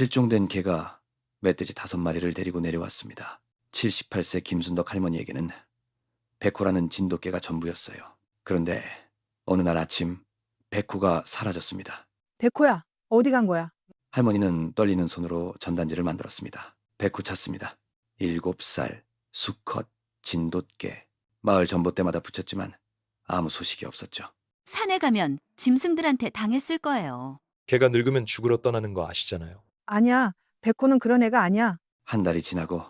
실종된 개가 멧돼지 5마리를 데리고 내려왔습니다. 78세 김순덕 할머니에게는 백호라는 진돗개가 전부였어요. 그런데 어느 날 아침 백호가 사라졌습니다. 백호야, 어디 간 거야? 할머니는 떨리는 손으로 전단지를 만들었습니다. 백호 찾습니다. 7살, 수컷, 진돗개. 마을 전봇대마다 붙였지만 아무 소식이 없었죠. 산에 가면 짐승들한테 당했을 거예요. 걔가 늙으면 죽으러 떠나는 거 아시잖아요. 아니야, 백호는 그런 애가 아니야. 한 달이 지나고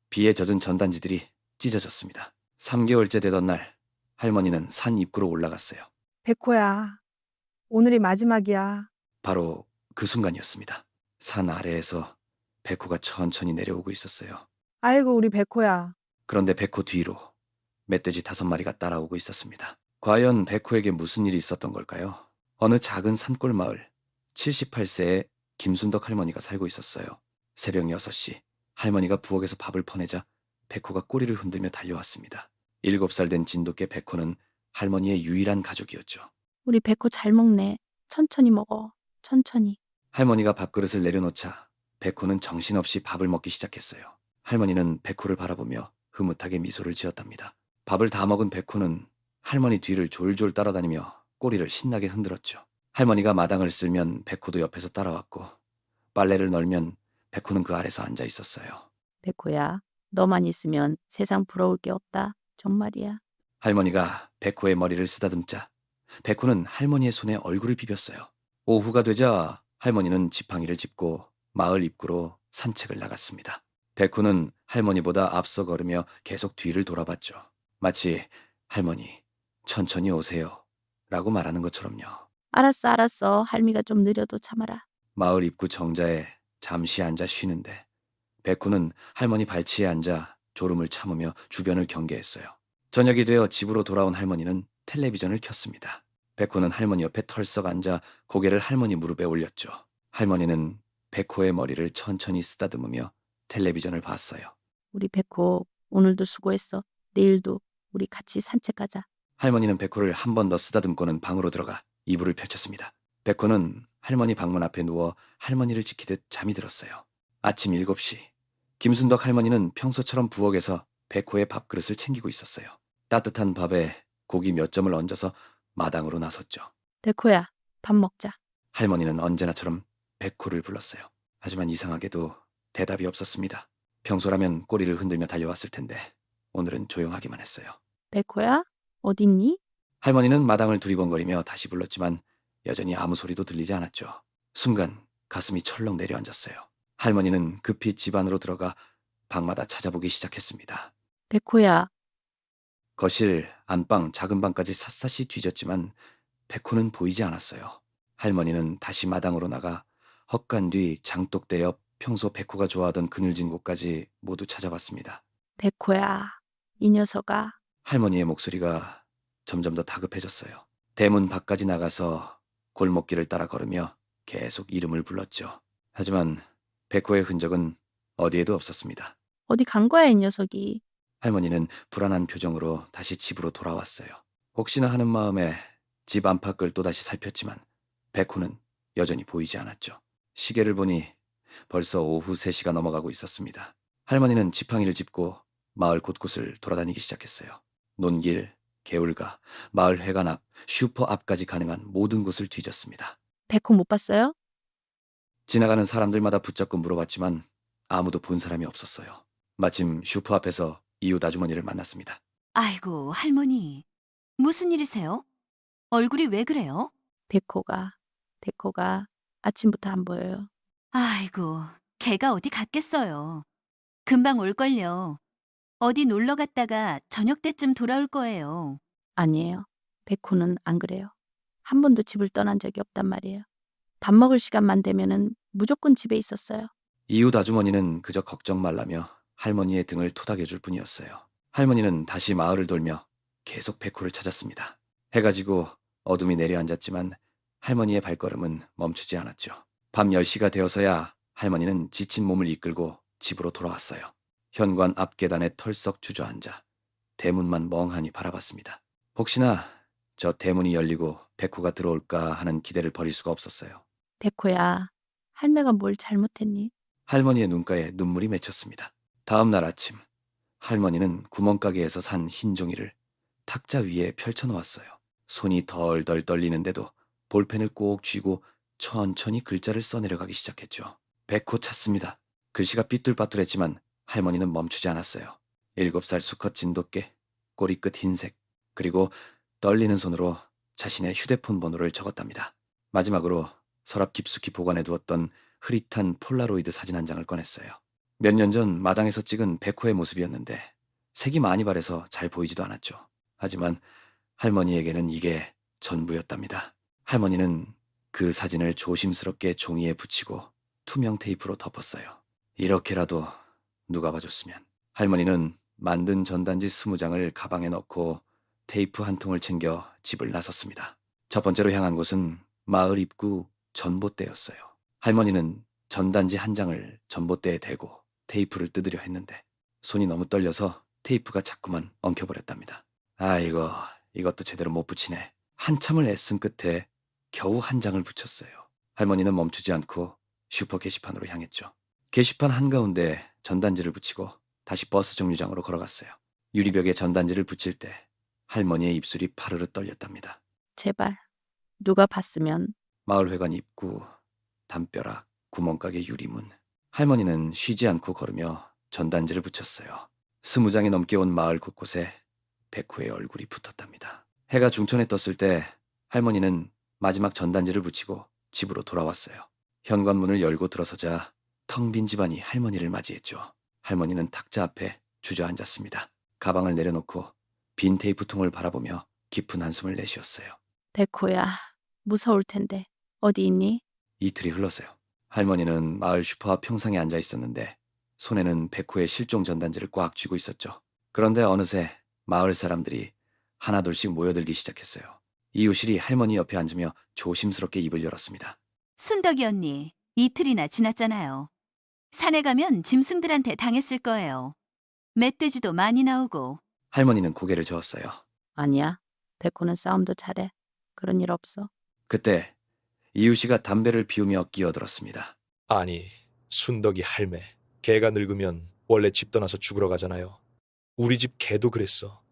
비에 젖은 전단지들이 찢어졌습니다. 3개월째 되던 날 할머니는 산 입구로 올라갔어요. 백호야, 오늘이 마지막이야. 바로 그 순간이었습니다. 산 아래에서 백호가 천천히 내려오고 있었어요. 아이고, 우리 백호야. 그런데 백호 뒤로 멧돼지 5마리가 따라오고 있었습니다. 과연 백호에게 무슨 일이 있었던 걸까요? 어느 작은 산골 마을 78세의 김순덕 할머니가 살고 있었어요. 새벽 6시 할머니가 부엌에서 밥을 퍼내자 백호가 꼬리를 흔들며 달려왔습니다. 7살 된 진돗개 백호는 할머니의 유일한 가족이었죠. 우리 백호 잘 먹네. 천천히 먹어. 천천히. 할머니가 밥그릇을 내려놓자 백호는 정신없이 밥을 먹기 시작했어요. 할머니는 백호를 바라보며 흐뭇하게 미소를 지었답니다. 밥을 다 먹은 백호는 할머니 뒤를 졸졸 따라다니며 꼬리를 신나게 흔들었죠. 할머니가 마당을 쓸면 백호도 옆에서 따라왔고 빨래를 널면 백호는 그 아래서 앉아 있었어요. 백호야, 너만 있으면 세상 부러울 게 없다. 정말이야. 할머니가 백호의 머리를 쓰다듬자 백호는 할머니의 손에 얼굴을 비볐어요. 오후가 되자 할머니는 지팡이를 짚고 마을 입구로 산책을 나갔습니다. 백호는 할머니보다 앞서 걸으며 계속 뒤를 돌아봤죠. 마치 할머니, 천천히 오세요 라고 말하는 것처럼요. 알았어, 알았어. 할미가 좀 느려도 참아라. 마을 입구 정자에 잠시 앉아 쉬는데 백호는 할머니 발치에 앉아 졸음을 참으며 주변을 경계했어요. 저녁이 되어 집으로 돌아온 할머니는 텔레비전을 켰습니다. 백호는 할머니 옆에 털썩 앉아 고개를 할머니 무릎에 올렸죠. 할머니는 백호의 머리를 천천히 쓰다듬으며 텔레비전을 봤어요. 우리 백호, 오늘도 수고했어. 내일도 우리 같이 산책 가자. 할머니는 백호를 한 번 더 쓰다듬고는 방으로 들어가 이불을 펼쳤습니다. 백호는 할머니 방문 앞에 누워 할머니를 지키듯 잠이 들었어요. 아침 7시 김순덕 할머니는 평소처럼 부엌에서 백호의 밥그릇을 챙기고 있었어요. 따뜻한 밥에 고기 몇 점을 얹어서 마당으로 나섰죠. 백호야, 밥 먹자. 할머니는 언제나처럼 백호를 불렀어요. 하지만 이상하게도 대답이 없었습니다. 평소라면 꼬리를 흔들며 달려왔을 텐데 오늘은 조용하기만 했어요. 백호야, 어딨니? 할머니는 마당을 두리번거리며 다시 불렀지만 여전히 아무 소리도 들리지 않았죠. 순간 가슴이 철렁 내려앉았어요. 할머니는 급히 집 안으로 들어가 방마다 찾아보기 시작했습니다. 백호야, 거실, 안방, 작은 방까지 샅샅이 뒤졌지만 백호는 보이지 않았어요. 할머니는 다시 마당으로 나가 헛간 뒤 장독대 옆 평소 백호가 좋아하던 그늘진 곳까지 모두 찾아봤습니다. 백호야, 이 녀석아. 할머니의 목소리가 점점 더 다급해졌어요. 대문 밖까지 나가서 골목길을 따라 걸으며 계속 이름을 불렀죠. 하지만 백호의 흔적은 어디에도 없었습니다. 어디 간 거야, 이 녀석이. 할머니는 불안한 표정으로 다시 집으로 돌아왔어요. 혹시나 하는 마음에 집 안팎을 또다시 살폈지만 백호는 여전히 보이지 않았죠. 시계를 보니 벌써 오후 3시가 넘어가고 있었습니다. 할머니는 지팡이를 짚고 마을 곳곳을 돌아다니기 시작했어요. 논길, 개울가, 마을 회관 앞, 슈퍼 앞까지 가능한 모든 곳을 뒤졌습니다. 백호 못 봤어요? 지나가는 사람들마다 붙잡고 물어봤지만 아무도 본 사람이 없었어요. 마침 슈퍼 앞에서 이웃 아주머니를 만났습니다. 아이고, 할머니. 무슨 일이세요? 얼굴이 왜 그래요? 백호가 아침부터 안 보여요. 아이고, 걔가 어디 갔겠어요. 금방 올걸요. 어디 놀러 갔다가 저녁 때쯤 돌아올 거예요. 아니에요. 백호는 안 그래요. 한 번도 집을 떠난 적이 없단 말이에요. 밥 먹을 시간만 되면은 무조건 집에 있었어요. 이웃 아주머니는 그저 걱정 말라며 할머니의 등을 토닥여줄 뿐이었어요. 할머니는 다시 마을을 돌며 계속 백호를 찾았습니다. 해가 지고 어둠이 내려앉았지만 할머니의 발걸음은 멈추지 않았죠. 밤 10시가 되어서야 할머니는 지친 몸을 이끌고 집으로 돌아왔어요. 현관 앞 계단에 털썩 주저앉아 대문만 멍하니 바라봤습니다. 혹시나 저 대문이 열리고 백호가 들어올까 하는 기대를 버릴 수가 없었어요. 백호야, 할매가 뭘 잘못했니? 할머니의 눈가에 눈물이 맺혔습니다. 다음 날 아침, 할머니는 구멍가게에서 산 흰 종이를 탁자 위에 펼쳐놓았어요. 손이 덜덜 떨리는데도 볼펜을 꼭 쥐고 천천히 글자를 써내려가기 시작했죠. 백호 찾습니다. 글씨가 삐뚤빠뚤했지만 할머니는 멈추지 않았어요. 7살 수컷 진돗개, 꼬리끝 흰색, 그리고 떨리는 손으로 자신의 휴대폰 번호를 적었답니다. 마지막으로 서랍 깊숙이 보관해두었던 흐릿한 폴라로이드 사진 한 장을 꺼냈어요. 몇 년 전 마당에서 찍은 백호의 모습이었는데 색이 많이 바래서 잘 보이지도 않았죠. 하지만 할머니에게는 이게 전부였답니다. 할머니는 그 사진을 조심스럽게 종이에 붙이고 투명 테이프로 덮었어요. 이렇게라도 누가 봐줬으면. 할머니는 만든 전단지 20장을 가방에 넣고 테이프 한 통을 챙겨 집을 나섰습니다. 첫 번째로 향한 곳은 마을 입구 전봇대였어요. 할머니는 전단지 한 장을 전봇대에 대고 테이프를 뜯으려 했는데 손이 너무 떨려서 테이프가 자꾸만 엉켜버렸답니다. 아이고, 이것도 제대로 못 붙이네. 한참을 애쓴 끝에 겨우 한 장을 붙였어요. 할머니는 멈추지 않고 슈퍼 게시판으로 향했죠. 게시판 한가운데 전단지를 붙이고 다시 버스 정류장으로 걸어갔어요. 유리벽에 전단지를 붙일 때 할머니의 입술이 파르르 떨렸답니다. 제발 누가 봤으면. 마을회관 입구, 담벼락, 구멍가게 유리문. 할머니는 쉬지 않고 걸으며 전단지를 붙였어요. 20장이 넘게 온 마을 곳곳에 백호의 얼굴이 붙었답니다. 해가 중천에 떴을 때 할머니는 마지막 전단지를 붙이고 집으로 돌아왔어요. 현관문을 열고 들어서자 텅 빈 집안이 할머니를 맞이했죠. 할머니는 탁자 앞에 주저앉았습니다. 가방을 내려놓고 빈 테이프통을 바라보며 깊은 한숨을 내쉬었어요. 백호야, 무서울 텐데 어디 있니? 이틀이 흘렀어요. 할머니는 마을 슈퍼 앞 평상에 앉아 있었는데 손에는 백호의 실종 전단지를 꽉 쥐고 있었죠. 그런데 어느새 마을 사람들이 하나둘씩 모여들기 시작했어요. 이웃이 할머니 옆에 앉으며 조심스럽게 입을 열었습니다. 순덕이 언니, 이틀이나 지났잖아요. 산에 가면 짐승들한테 당했을 거예요. 멧돼지도 많이 나오고. 할머니는 고개를 저었어요. 아니야. 백호는 싸움도 잘해. 그런 일 없어. 그때 이웃이가 담배를 피우며 끼어들었습니다. 아니, 순덕이 할매. 개가 늙으면 원래 집 떠나서 죽으러 가잖아요. 우리 집 개도 그랬어.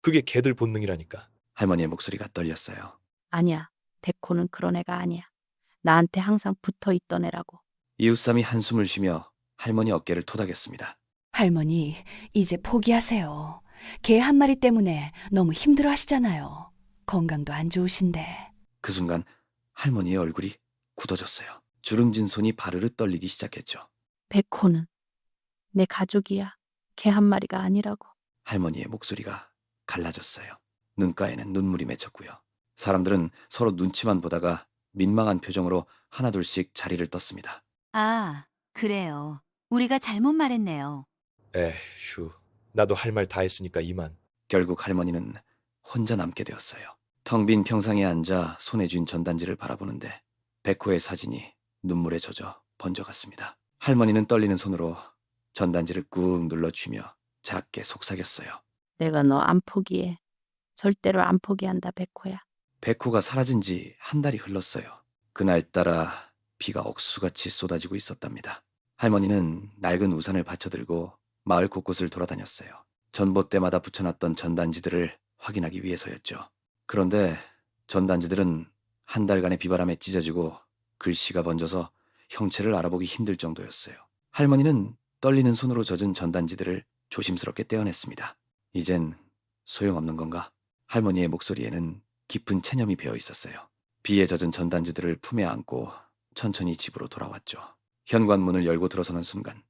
그게 개들 본능이라니까. 할머니의 목소리가 떨렸어요. 아니야. 백호는 그런 애가 아니야. 나한테 항상 붙어 있던 애라고. 이웃삼이 한숨을 쉬며 할머니 어깨를 토닥였습니다. 할머니, 이제 포기하세요. 개 한 마리 때문에 너무 힘들어 하시잖아요. 건강도 안 좋으신데. 그 순간 할머니의 얼굴이 굳어졌어요. 주름진 손이 바르르 떨리기 시작했죠. 백호는 내 가족이야. 개 한 마리가 아니라고. 할머니의 목소리가 갈라졌어요. 눈가에는 눈물이 맺혔고요. 사람들은 서로 눈치만 보다가 민망한 표정으로 하나둘씩 자리를 떴습니다. 아, 그래요. 우리가 잘못 말했네요. 에휴, 나도 할 말 다 했으니까 이만. 결국 할머니는 혼자 남게 되었어요. 텅 빈 평상에 앉아 손에 쥔 전단지를 바라보는데 백호의 사진이 눈물에 젖어 번져갔습니다. 할머니는 떨리는 손으로 전단지를 꾹 눌러쥐며 작게 속삭였어요. 내가 너 안 포기해. 절대로 안 포기한다, 백호야. 백호가 사라진 지 한 달이 흘렀어요. 그날따라 비가 억수같이 쏟아지고 있었답니다. 할머니는 낡은 우산을 받쳐들고 마을 곳곳을 돌아다녔어요. 전봇대마다 붙여놨던 전단지들을 확인하기 위해서였죠. 그런데 전단지들은 한 달간의 비바람에 찢어지고 글씨가 번져서 형체를 알아보기 힘들 정도였어요. 할머니는 떨리는 손으로 젖은 전단지들을 조심스럽게 떼어냈습니다. 이젠 소용없는 건가? 할머니의 목소리에는 깊은 체념이 배어 있었어요. 비에 젖은 전단지들을 품에 안고 천천히 집으로 돌아왔죠. 현관문을 열고 들어서는 순간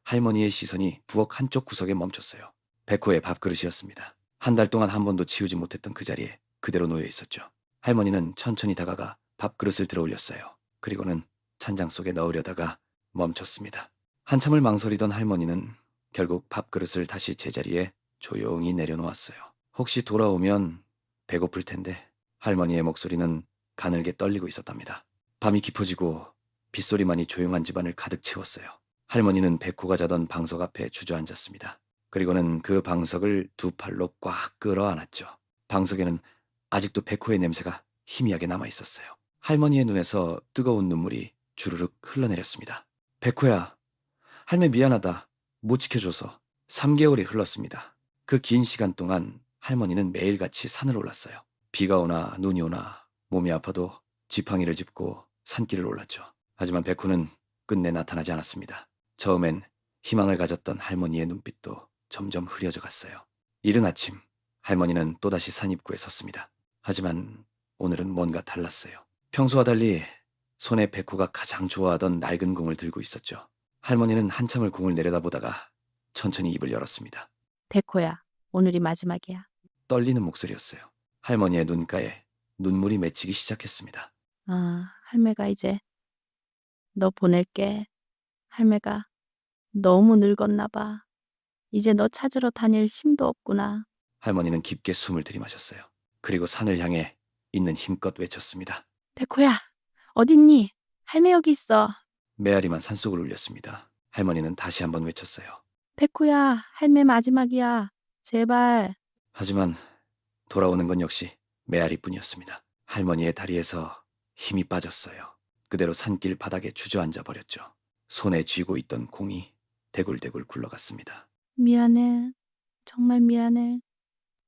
할머니의 시선이 부엌 한쪽 구석에 멈췄어요. 백호의 밥그릇이었습니다. 한 달 동안 한 번도 치우지 못했던 그 자리에 그대로 놓여 있었죠. 할머니는 천천히 다가가 밥그릇을 들어 올렸어요. 그리고는 찬장 속에 넣으려다가 멈췄습니다. 한참을 망설이던 할머니는 결국 밥그릇을 다시 제자리에 조용히 내려놓았어요. 혹시 돌아오면 배고플 텐데. 할머니의 목소리는 가늘게 떨리고 있었답니다. 밤이 깊어지고 빗소리만이 조용한 집안을 가득 채웠어요. 할머니는 백호가 자던 방석 앞에 주저앉았습니다. 그리고는 그 방석을 두 팔로 꽉 끌어안았죠. 방석에는 아직도 백호의 냄새가 희미하게 남아 있었어요. 할머니의 눈에서 뜨거운 눈물이 주르륵 흘러내렸습니다. 백호야, 할매 미안하다. 못 지켜줘서. 3개월이 흘렀습니다. 그 긴 시간 동안 할머니는 매일같이 산을 올랐어요. 비가 오나 눈이 오나 몸이 아파도 지팡이를 짚고 산길을 올랐죠. 하지만 백호는 끝내 나타나지 않았습니다. 처음엔 희망을 가졌던 할머니의 눈빛도 점점 흐려져 갔어요. 이른 아침, 할머니는 또다시 산 입구에 섰습니다. 하지만 오늘은 뭔가 달랐어요. 평소와 달리 손에 백호가 가장 좋아하던 낡은 공을 들고 있었죠. 할머니는 한참을 공을 내려다보다가 천천히 입을 열었습니다. 백호야, 오늘이 마지막이야. 떨리는 목소리였어요. 할머니의 눈가에 눈물이 맺히기 시작했습니다. 아, 할매가 이제 너 보낼게. 할매가 너무 늙었나 봐. 이제 너 찾으러 다닐 힘도 없구나. 할머니는 깊게 숨을 들이마셨어요. 그리고 산을 향해 있는 힘껏 외쳤습니다. 백호야, 어딨니? 할매 여기 있어. 메아리만 산속을 울렸습니다. 할머니는 다시 한번 외쳤어요. 백호야, 할매 마지막이야. 제발. 하지만 돌아오는 건 역시 메아리뿐이었습니다. 할머니의 다리에서 힘이 빠졌어요. 그대로 산길 바닥에 주저앉아 버렸죠. 손에 쥐고 있던 공이 대굴대굴 굴러갔습니다. 미안해. 정말 미안해.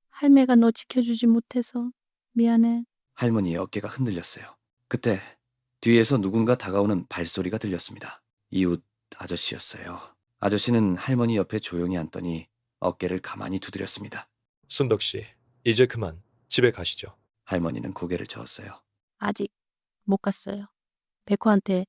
할매가 너 지켜주지 못해서 미안해. 할머니의 어깨가 흔들렸어요. 그때 뒤에서 누군가 다가오는 발소리가 들렸습니다. 이웃 아저씨였어요. 아저씨는 할머니 옆에 조용히 앉더니 어깨를 가만히 두드렸습니다. 순덕 씨, 이제 그만 집에 가시죠. 할머니는 고개를 저었어요. 아직 못 갔어요. 백호한테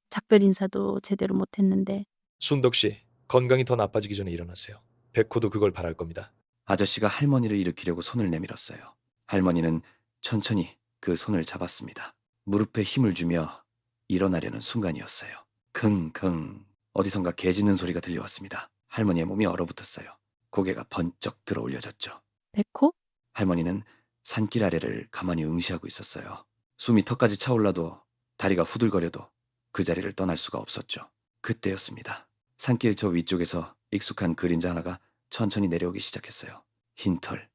작별 인사도 제대로 못했는데. 순덕 씨, 건강이 더 나빠지기 전에 일어나세요. 백호도 그걸 바랄 겁니다. 아저씨가 할머니를 일으키려고 손을 내밀었어요. 할머니는 천천히 그 손을 잡았습니다. 무릎에 힘을 주며 일어나려는 순간이었어요. 킁킁. 어디선가 개 짖는 소리가 들려왔습니다. 할머니의 몸이 얼어붙었어요. 고개가 번쩍 들어 올려졌죠. 백호? 할머니는 산길 아래를 가만히 응시하고 있었어요. 숨이 턱까지 차올라도 다리가 후들거려도 그 자리를 떠날 수가 없었죠. 그때였습니다. 산길 저 위쪽에서 익숙한 그림자 하나가 천천히 내려오기 시작했어요. 흰 털,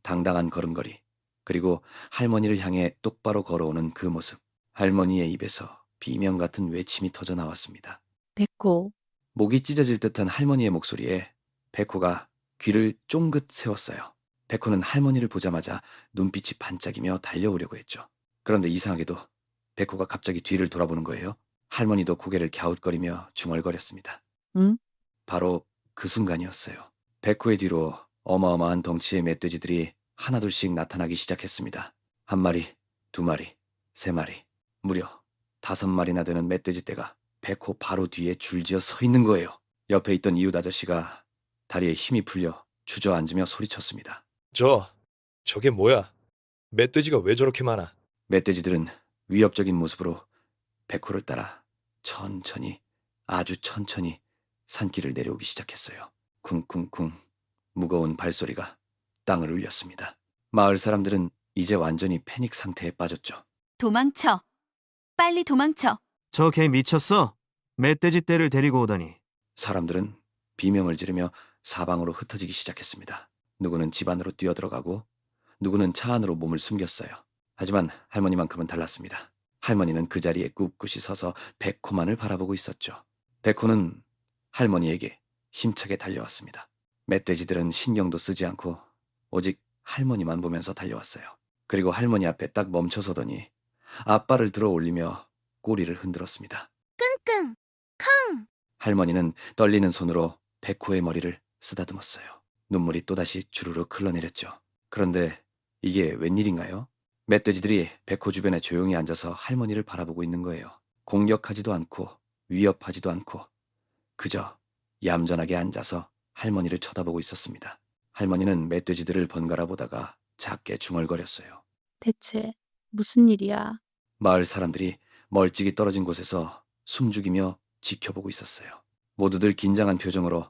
당당한 걸음걸이, 그리고 할머니를 향해 똑바로 걸어오는 그 모습. 할머니의 입에서 비명 같은 외침이 터져 나왔습니다. 백호. 목이 찢어질 듯한 할머니의 목소리에 백호가 귀를 쫑긋 세웠어요. 백호는 할머니를 보자마자 눈빛이 반짝이며 달려오려고 했죠. 그런데 이상하게도 백호가 갑자기 뒤를 돌아보는 거예요. 할머니도 고개를 갸웃거리며 중얼거렸습니다. 응? 바로 그 순간이었어요. 백호의 뒤로 어마어마한 덩치의 멧돼지들이 하나둘씩 나타나기 시작했습니다. 1마리, 2마리, 3마리, 무려 5마리나 되는 멧돼지 떼가 백호 바로 뒤에 줄지어 서 있는 거예요. 옆에 있던 이웃 아저씨가 다리에 힘이 풀려 주저앉으며 소리쳤습니다. 저게 뭐야? 멧돼지가 왜 저렇게 많아? 멧돼지들은 위협적인 모습으로 백호를 따라 천천히, 아주 천천히 산길을 내려오기 시작했어요. 쿵쿵쿵 무거운 발소리가 땅을 울렸습니다. 마을 사람들은 이제 완전히 패닉 상태에 빠졌죠. 도망쳐. 빨리 도망쳐. 저 개 미쳤어? 멧돼지 떼를 데리고 오다니. 사람들은 비명을 지르며 사방으로 흩어지기 시작했습니다. 누구는 집 안으로 뛰어들어가고 누구는 차 안으로 몸을 숨겼어요. 하지만 할머니만큼은 달랐습니다. 할머니는 그 자리에 꿋꿋이 서서 백호만을 바라보고 있었죠. 백호는 할머니에게 힘차게 달려왔습니다. 멧돼지들은 신경도 쓰지 않고 오직 할머니만 보면서 달려왔어요. 그리고 할머니 앞에 딱 멈춰서더니 앞발을 들어 올리며 꼬리를 흔들었습니다. 끙끙, 컹. 할머니는 떨리는 손으로 백호의 머리를 쓰다듬었어요. 눈물이 또다시 주르륵 흘러내렸죠. 그런데 이게 웬일인가요? 멧돼지들이 백호 주변에 조용히 앉아서 할머니를 바라보고 있는 거예요. 공격하지도 않고 위협하지도 않고 그저 얌전하게 앉아서 할머니를 쳐다보고 있었습니다. 할머니는 멧돼지들을 번갈아 보다가 작게 중얼거렸어요. 대체 무슨 일이야? 마을 사람들이 멀찍이 떨어진 곳에서 숨죽이며 지켜보고 있었어요. 모두들 긴장한 표정으로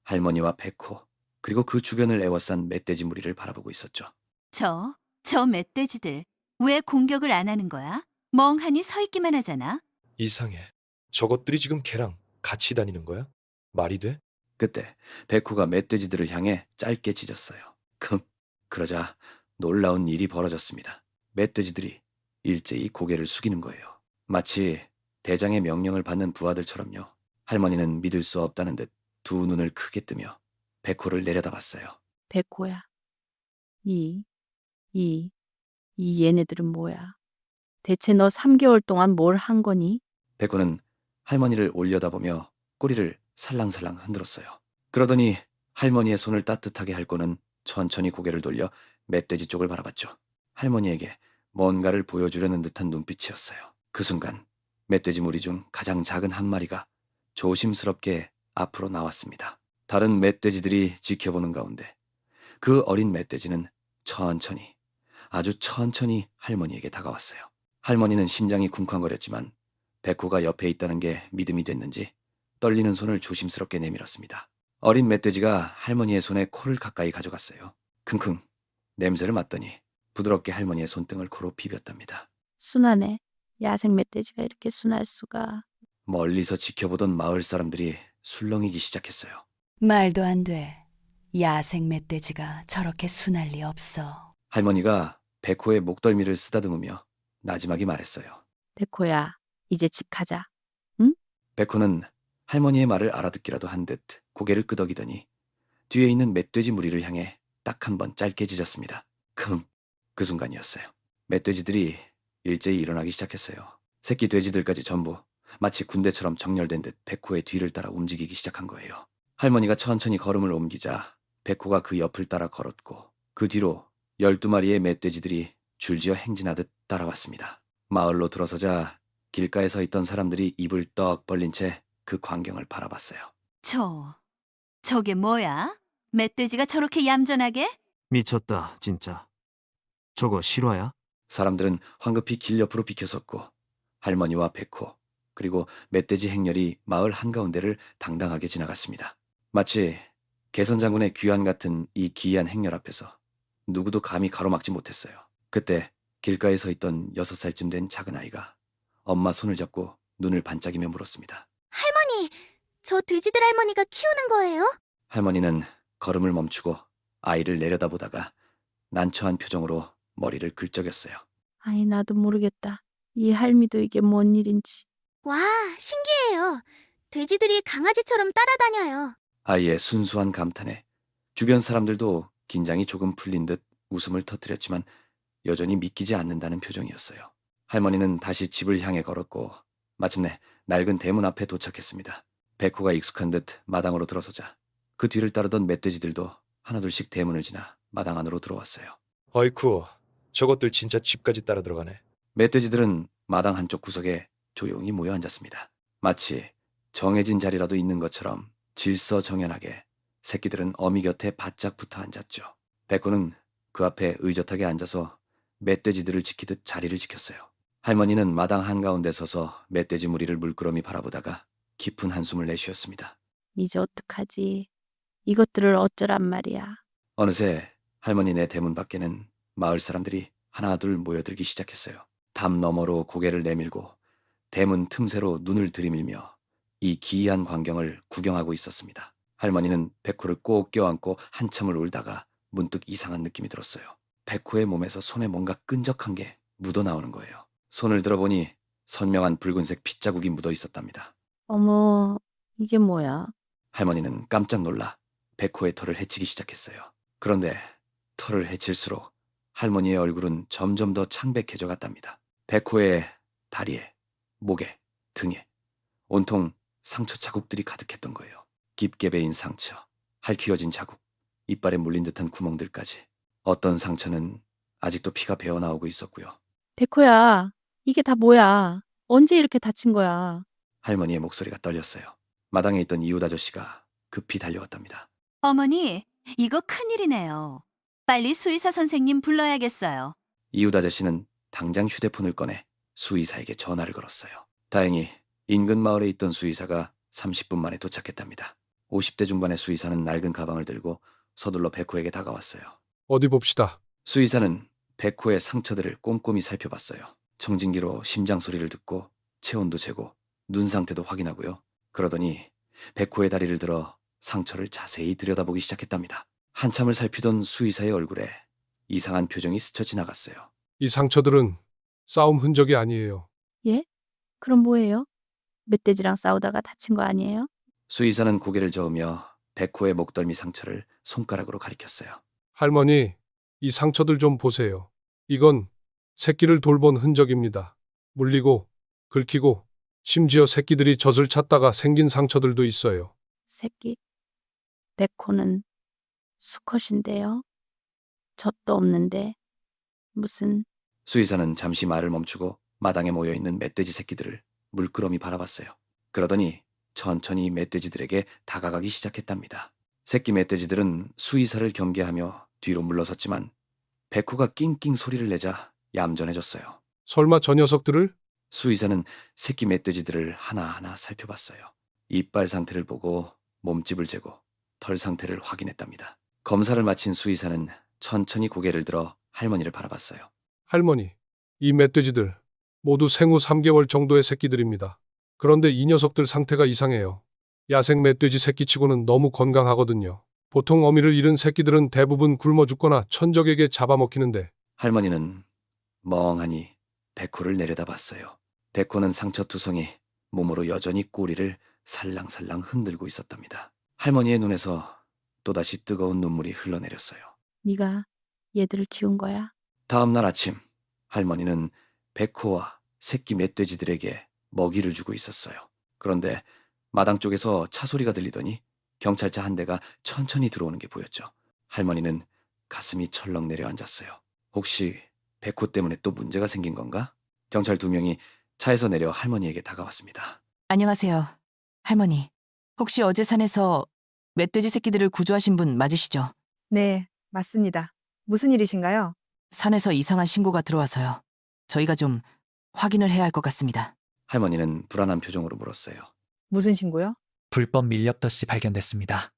할머니와 백호 그리고 그 주변을 에워싼 멧돼지 무리를 바라보고 있었죠. 저 멧돼지들 왜 공격을 안 하는 거야? 멍하니 서 있기만 하잖아. 이상해. 저것들이 지금 걔랑 같이 다니는 거야? 말이 돼? 그때 백호가 멧돼지들을 향해 짧게 짖었어요. 그러자 놀라운 일이 벌어졌습니다. 멧돼지들이 일제히 고개를 숙이는 거예요. 마치 대장의 명령을 받는 부하들처럼요. 할머니는 믿을 수 없다는 듯 두 눈을 크게 뜨며 백호를 내려다봤어요. 백호야. 이, 이 얘네들은 뭐야? 대체 너 3개월 동안 뭘 한 거니? 백호는 할머니를 올려다보며 꼬리를 살랑살랑 흔들었어요. 그러더니 할머니의 손을 따뜻하게 핥고는 천천히 고개를 돌려 멧돼지 쪽을 바라봤죠. 할머니에게 뭔가를 보여주려는 듯한 눈빛이었어요. 그 순간 멧돼지 무리 중 가장 작은 한 마리가 조심스럽게 앞으로 나왔습니다. 다른 멧돼지들이 지켜보는 가운데 그 어린 멧돼지는 천천히, 아주 천천히 할머니에게 다가왔어요. 할머니는 심장이 쿵쾅거렸지만 백호가 옆에 있다는 게 믿음이 됐는지 떨리는 손을 조심스럽게 내밀었습니다. 어린 멧돼지가 할머니의 손에 코를 가까이 가져갔어요. 킁킁 냄새를 맡더니 부드럽게 할머니의 손등을 코로 비볐답니다. 순하네. 야생 멧돼지가 이렇게 순할 수가. 멀리서 지켜보던 마을 사람들이 술렁이기 시작했어요. 말도 안 돼. 야생 멧돼지가 저렇게 순할 리 없어. 할머니가 백호의 목덜미를 쓰다듬으며 나지막이 말했어요. 백호야, 이제 집 가자. 백호는 할머니의 말을 알아듣기라도 한 듯 고개를 끄덕이더니 뒤에 있는 멧돼지 무리를 향해 딱 한 번 짧게 짖었습니다. 그 순간이었어요. 멧돼지들이 일제히 일어나기 시작했어요. 새끼 돼지들까지 전부 마치 군대처럼 정렬된 듯 백호의 뒤를 따라 움직이기 시작한 거예요. 할머니가 천천히 걸음을 옮기자 백호가 그 옆을 따라 걸었고 그 뒤로 12마리의 멧돼지들이 줄지어 행진하듯 따라왔습니다. 마을로 들어서자 길가에 서 있던 사람들이 입을 떡 벌린 채 그 광경을 바라봤어요. 저게 뭐야? 멧돼지가 저렇게 얌전하게? 미쳤다, 진짜. 저거 실화야? 사람들은 황급히 길 옆으로 비켜섰고 할머니와 백호 그리고 멧돼지 행렬이 마을 한가운데를 당당하게 지나갔습니다. 마치 개선 장군의 귀환 같은 이 기이한 행렬 앞에서 누구도 감히 가로막지 못했어요. 그때 길가에 서 있던 6살쯤 된 작은 아이가 엄마 손을 잡고 눈을 반짝이며 물었습니다. 할머니, 저 돼지들 할머니가 키우는 거예요? 할머니는 걸음을 멈추고 아이를 내려다보다가 난처한 표정으로 머리를 긁적였어요. 아이, 나도 모르겠다. 이 할미도 이게 뭔 일인지. 와, 신기해요. 돼지들이 강아지처럼 따라다녀요. 아이의 순수한 감탄에 주변 사람들도 긴장이 조금 풀린 듯 웃음을 터뜨렸지만 여전히 믿기지 않는다는 표정이었어요. 할머니는 다시 집을 향해 걸었고 마침내 낡은 대문 앞에 도착했습니다. 백호가 익숙한 듯 마당으로 들어서자 그 뒤를 따르던 멧돼지들도 하나둘씩 대문을 지나 마당 안으로 들어왔어요. 어이쿠, 저것들 진짜 집까지 따라 들어가네. 멧돼지들은 마당 한쪽 구석에 조용히 모여 앉았습니다. 마치 정해진 자리라도 있는 것처럼 질서정연하게 새끼들은 어미 곁에 바짝 붙어 앉았죠. 백호는 그 앞에 의젓하게 앉아서 멧돼지들을 지키듯 자리를 지켰어요. 할머니는 마당 한가운데 서서 멧돼지 무리를 물끄러미 바라보다가 깊은 한숨을 내쉬었습니다. 이제 어떡하지? 이것들을 어쩌란 말이야. 어느새 할머니네 대문 밖에는 마을 사람들이 하나둘 모여들기 시작했어요. 담 너머로 고개를 내밀고 대문 틈새로 눈을 들이밀며 이 기이한 광경을 구경하고 있었습니다. 할머니는 백호를 꼭 껴안고 한참을 울다가 문득 이상한 느낌이 들었어요. 백호의 몸에서 손에 뭔가 끈적한 게 묻어나오는 거예요. 손을 들어보니 선명한 붉은색 핏자국이 묻어 있었답니다. 어머, 이게 뭐야? 할머니는 깜짝 놀라 백호의 털을 헤치기 시작했어요. 그런데 털을 헤칠수록 할머니의 얼굴은 점점 더 창백해져 갔답니다. 백호의 다리에, 목에, 등에 온통 상처 자국들이 가득했던 거예요. 깊게 베인 상처, 핥히어진 자국, 이빨에 물린 듯한 구멍들까지. 어떤 상처는 아직도 피가 배어나오고 있었고요. 백호야, 이게 다 뭐야? 언제 이렇게 다친 거야? 할머니의 목소리가 떨렸어요. 마당에 있던 이웃 아저씨가 급히 달려왔답니다. 어머니, 이거 큰일이네요. 빨리 수의사 선생님 불러야겠어요. 이웃 아저씨는 당장 휴대폰을 꺼내 수의사에게 전화를 걸었어요. 다행히 인근 마을에 있던 수의사가 30분 만에 도착했답니다. 50대 중반의 수의사는 낡은 가방을 들고 서둘러 백호에게 다가왔어요. 어디 봅시다. 수의사는 백호의 상처들을 꼼꼼히 살펴봤어요. 청진기로 심장 소리를 듣고 체온도 재고 눈 상태도 확인하고요. 그러더니 백호의 다리를 들어 상처를 자세히 들여다보기 시작했답니다. 한참을 살피던 수의사의 얼굴에 이상한 표정이 스쳐 지나갔어요. 이 상처들은 싸움 흔적이 아니에요. 예? 그럼 뭐예요? 멧돼지랑 싸우다가 다친 거 아니에요? 수의사는 고개를 저으며 백호의 목덜미 상처를 손가락으로 가리켰어요. 할머니, 이 상처들 좀 보세요. 이건 새끼를 돌본 흔적입니다. 물리고, 긁히고, 심지어 새끼들이 젖을 찾다가 생긴 상처들도 있어요. 새끼. 백호는 수컷인데요. 젖도 없는데 무슨 수의사는 잠시 말을 멈추고 마당에 모여있는 멧돼지 새끼들을 물끄러미 바라봤어요. 그러더니 천천히 멧돼지들에게 다가가기 시작했답니다. 새끼 멧돼지들은 수의사를 경계하며 뒤로 물러섰지만 백호가 낑낑 소리를 내자 얌전해졌어요. 설마 저 녀석들을? 수의사는 새끼 멧돼지들을 하나하나 살펴봤어요. 이빨 상태를 보고 몸집을 재고 털 상태를 확인했답니다. 검사를 마친 수의사는 천천히 고개를 들어 할머니를 바라봤어요. 할머니, 이 멧돼지들 모두 생후 3개월 정도의 새끼들입니다. 그런데 이 녀석들 상태가 이상해요. 야생 멧돼지 새끼치고는 너무 건강하거든요. 보통 어미를 잃은 새끼들은 대부분 굶어 죽거나 천적에게 잡아먹히는데 할머니는 멍하니 백호를 내려다봤어요. 백호는 상처투성이 몸으로 여전히 꼬리를 살랑살랑 흔들고 있었답니다. 할머니의 눈에서 또다시 뜨거운 눈물이 흘러내렸어요. 네가 얘들을 키운 거야? 다음 날 아침 할머니는 백호와 새끼 멧돼지들에게 먹이를 주고 있었어요. 그런데 마당 쪽에서 차 소리가 들리더니 경찰차 한 대가 천천히 들어오는 게 보였죠. 할머니는 가슴이 철렁 내려앉았어요. 혹시 백호 때문에 또 문제가 생긴 건가? 경찰 2명이 차에서 내려 할머니에게 다가왔습니다. 안녕하세요. 할머니, 혹시 어제 산에서 멧돼지 새끼들을 구조하신 분 맞으시죠? 네, 맞습니다. 무슨 일이신가요? 산에서 이상한 신고가 들어와서요. 저희가 좀 확인을 해야 할 것 같습니다. 할머니는 불안한 표정으로 물었어요. 무슨 신고요? 불법 밀렵덫이 발견됐습니다.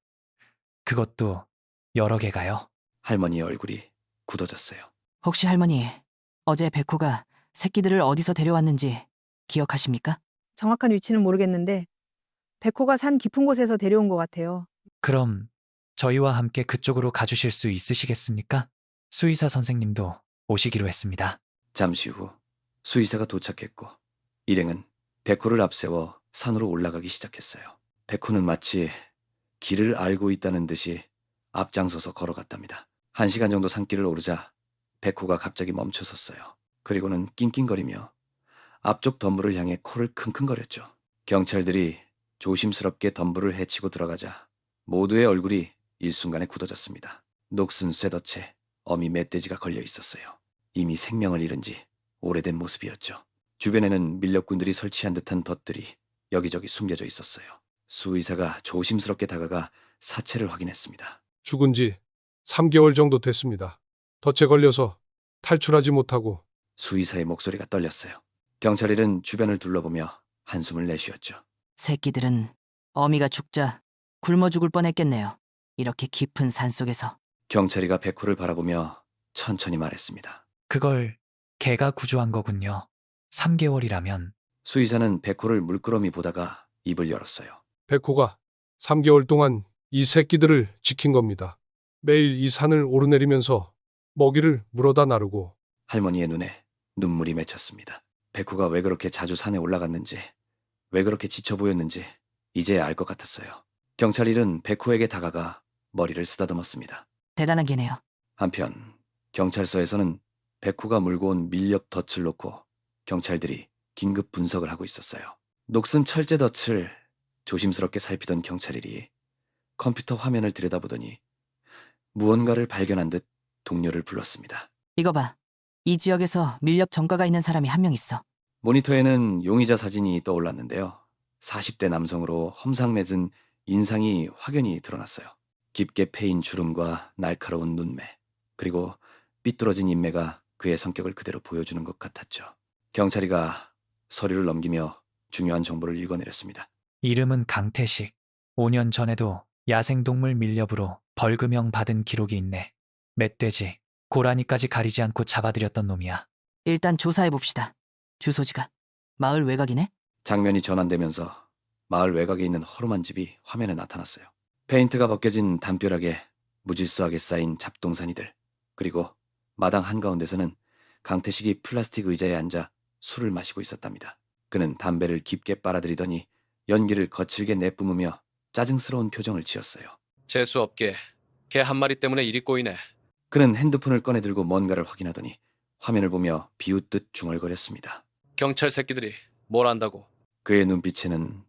그것도 여러 개가요. 할머니의 얼굴이 굳어졌어요. 혹시 할머니, 어제 백호가 새끼들을 어디서 데려왔는지 기억하십니까? 정확한 위치는 모르겠는데 백호가 산 깊은 곳에서 데려온 것 같아요. 그럼 저희와 함께 그쪽으로 가주실 수 있으시겠습니까? 수의사 선생님도 오시기로 했습니다. 잠시 후 수의사가 도착했고 일행은 백호를 앞세워 산으로 올라가기 시작했어요. 백호는 마치 길을 알고 있다는 듯이 앞장서서 걸어갔답니다. 1시간 정도 산길을 오르자 백호가 갑자기 멈춰섰어요. 그리고는 낑낑거리며 앞쪽 덤불을 향해 코를 킁킁거렸죠. 경찰들이 조심스럽게 덤불을 헤치고 들어가자 모두의 얼굴이 일순간에 굳어졌습니다. 녹슨 쇠덫에 어미 멧돼지가 걸려 있었어요. 이미 생명을 잃은 지 오래된 모습이었죠. 주변에는 밀렵꾼들이 설치한 듯한 덫들이 여기저기 숨겨져 있었어요. 수의사가 조심스럽게 다가가 사체를 확인했습니다. 죽은 지 3개월 정도 됐습니다. 덫에 걸려서 탈출하지 못하고 수의사의 목소리가 떨렸어요. 경찰들은 주변을 둘러보며 한숨을 내쉬었죠. 새끼들은 어미가 죽자 굶어 죽을 뻔했겠네요. 이렇게 깊은 산속에서. 경찰이가 백호를 바라보며 천천히 말했습니다. 그걸 개가 구조한 거군요. 3개월이라면 수의사는 백호를 물끄러미 보다가 입을 열었어요. 백호가 3개월 동안 이 새끼들을 지킨 겁니다. 매일 이 산을 오르내리면서 먹이를 물어다 나르고. 할머니의 눈에 눈물이 맺혔습니다. 백호가 왜 그렇게 자주 산에 올라갔는지, 왜 그렇게 지쳐 보였는지 이제 알 것 같았어요. 경찰일은 백호에게 다가가 머리를 쓰다듬었습니다. 대단한 개네요. 한편 경찰서에서는 백호가 물고 온 밀렵 덫을 놓고 경찰들이 긴급 분석을 하고 있었어요. 녹슨 철제 덫을 조심스럽게 살피던 경찰일이 컴퓨터 화면을 들여다보더니 무언가를 발견한 듯 동료를 불렀습니다. 이거 봐. 이 지역에서 밀렵 전과가 있는 사람이 한 명 있어. 모니터에는 용의자 사진이 떠올랐는데요. 40대 남성으로 험상 맺은 인상이 확연히 드러났어요. 깊게 패인 주름과 날카로운 눈매, 그리고 삐뚤어진 인매가 그의 성격을 그대로 보여주는 것 같았죠. 경찰이가 서류를 넘기며 중요한 정보를 읽어내렸습니다. 이름은 강태식. 5년 전에도 야생동물 밀렵으로 벌금형 받은 기록이 있네. 멧돼지, 고라니까지 가리지 않고 잡아들였던 놈이야. 일단 조사해봅시다. 주소지가 마을 외곽이네? 장면이 전환되면서 마을 외곽에 있는 허름한 집이 화면에 나타났어요. 페인트가 벗겨진 담벼락에 무질서하게 쌓인 잡동사니들, 그리고 마당 한가운데서는 강태식이 플라스틱 의자에 앉아 술을 마시고 있었답니다. 그는 담배를 깊게 빨아들이더니 연기를 거칠게 내뿜으며 짜증스러운 표정을 지었어요. 재수 없게 개 한 마리 때문에 일이 꼬이네. 그는 핸드폰을 꺼내 들고 뭔가를 확인하더니 화면을 보며 비웃듯 중얼거렸습니다. 경찰 새끼들이 뭘 안다고. 그의 눈빛에는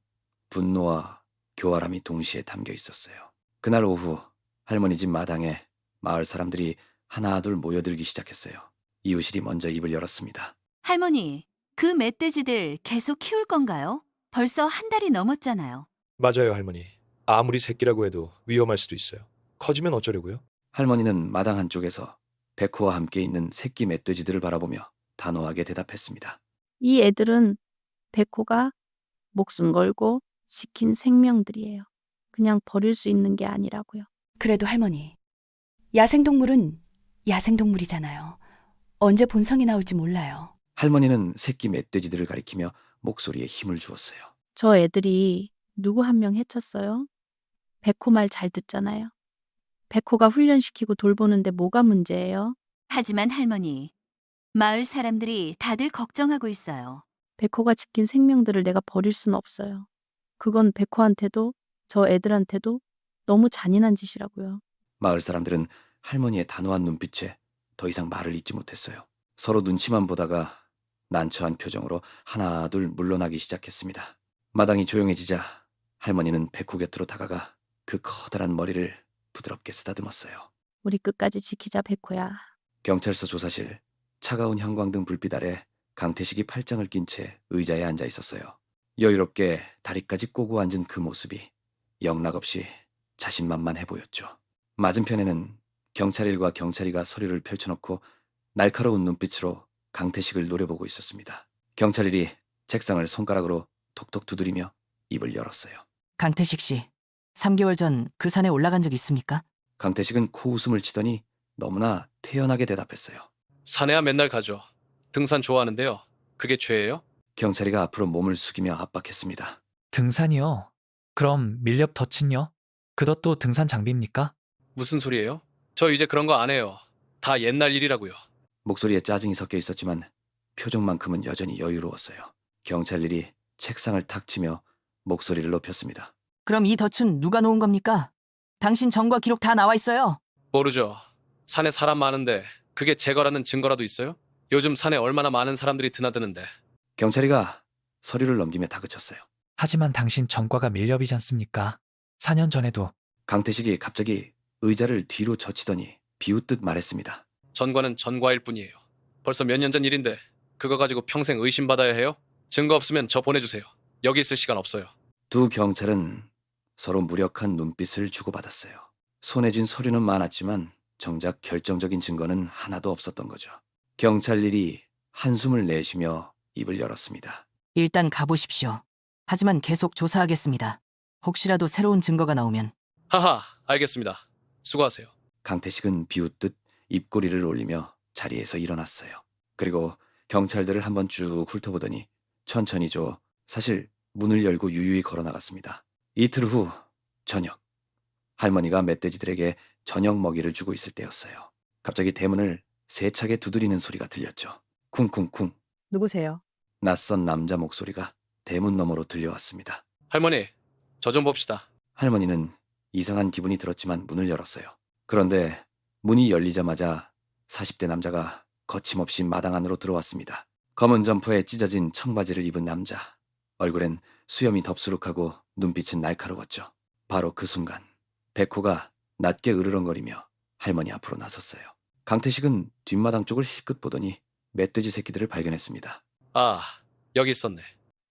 분노와 교활함이 동시에 담겨 있었어요. 그날 오후 할머니 집 마당에 마을 사람들이 하나둘 모여들기 시작했어요. 이웃이 먼저 입을 열었습니다. 할머니, 그 멧돼지들 계속 키울 건가요? 벌써 한 달이 넘었잖아요. 맞아요, 할머니. 아무리 새끼라고 해도 위험할 수도 있어요. 커지면 어쩌려고요? 할머니는 마당 한쪽에서 백호와 함께 있는 새끼 멧돼지들을 바라보며 단호하게 대답했습니다. 이 애들은 백호가 목숨 걸고 시킨 생명들이에요. 그냥 버릴 수 있는 게 아니라고요. 그래도 할머니, 야생동물은 야생동물이잖아요. 언제 본성이 나올지 몰라요. 할머니는 새끼 멧돼지들을 가리키며 목소리에 힘을 주었어요. 저 애들이 누구 한 명 해쳤어요? 백호 말 잘 듣잖아요. 백호가 훈련시키고 돌보는데 뭐가 문제예요? 하지만 할머니, 마을 사람들이 다들 걱정하고 있어요. 백호가 지킨 생명들을 내가 버릴 순 없어요. 그건 백호한테도 저 애들한테도 너무 잔인한 짓이라고요. 마을 사람들은 할머니의 단호한 눈빛에 더 이상 말을 잇지 못했어요. 서로 눈치만 보다가 난처한 표정으로 하나둘 물러나기 시작했습니다. 마당이 조용해지자 할머니는 백호 곁으로 다가가 그 커다란 머리를 부드럽게 쓰다듬었어요. 우리 끝까지 지키자 백호야. 경찰서 조사실, 차가운 형광등 불빛 아래 강태식이 팔짱을 낀 채 의자에 앉아 있었어요. 여유롭게 다리까지 꼬고 앉은 그 모습이 영락없이 자신만만해 보였죠. 맞은편에는 경찰 1과 경찰 2가 서류를 펼쳐놓고 날카로운 눈빛으로 강태식을 노려보고 있었습니다. 경찰 1이 책상을 손가락으로 톡톡 두드리며 입을 열었어요. 강태식 씨, 3개월 전 그 산에 올라간 적 있습니까? 강태식은 코웃음을 치더니 너무나 태연하게 대답했어요. 산에야 맨날 가죠. 등산 좋아하는데요. 그게 죄예요? 경찰이가 앞으로 몸을 숙이며 압박했습니다. 등산이요? 그럼 밀렵 덫은요? 그것도 등산 장비입니까? 무슨 소리예요? 저 이제 그런 거 안 해요. 다 옛날 일이라고요. 목소리에 짜증이 섞여 있었지만 표정만큼은 여전히 여유로웠어요. 경찰 1이 책상을 탁 치며 목소리를 높였습니다. 그럼 이 덫은 누가 놓은 겁니까? 당신 전과 기록 다 나와 있어요. 모르죠. 산에 사람 많은데 그게 제 거라는 증거라도 있어요? 요즘 산에 얼마나 많은 사람들이 드나드는데. 경찰이가 서류를 넘기며 다그쳤어요. 하지만 당신 전과가 밀렵이지 않습니까? 4년 전에도. 강태식이 갑자기 의자를 뒤로 젖히더니 비웃듯 말했습니다. 전과는 전과일 뿐이에요. 벌써 몇 년 전 일인데 그거 가지고 평생 의심받아야 해요? 증거 없으면 저 보내주세요. 여기 있을 시간 없어요. 두 경찰은 서로 무력한 눈빛을 주고받았어요. 손에 쥔 서류는 많았지만 정작 결정적인 증거는 하나도 없었던 거죠. 경찰 1이 한숨을 내쉬며 입을 열었습니다. 일단 가보십시오. 하지만 계속 조사하겠습니다. 혹시라도 새로운 증거가 나오면. 하하, 알겠습니다. 수고하세요. 강태식은 비웃듯 입꼬리를 올리며 자리에서 일어났어요. 그리고 경찰들을 한번 쭉 훑어보더니 천천히 사실 문을 열고 유유히 걸어나갔습니다. 이틀 후 저녁, 할머니가 멧돼지들에게 저녁 먹이를 주고 있을 때였어요. 갑자기 대문을 세차게 두드리는 소리가 들렸죠. 쿵쿵쿵. 누구세요? 낯선 남자 목소리가 대문 너머로 들려왔습니다. 할머니, 저 좀 봅시다. 할머니는 이상한 기분이 들었지만 문을 열었어요. 그런데 문이 열리자마자 40대 남자가 거침없이 마당 안으로 들어왔습니다. 검은 점퍼에 찢어진 청바지를 입은 남자. 얼굴엔 수염이 덥수룩하고 눈빛은 날카로웠죠. 바로 그 순간 백호가 낮게 으르렁거리며 할머니 앞으로 나섰어요. 강태식은 뒷마당 쪽을 힐끗 보더니 멧돼지 새끼들을 발견했습니다. 아, 여기 있었네.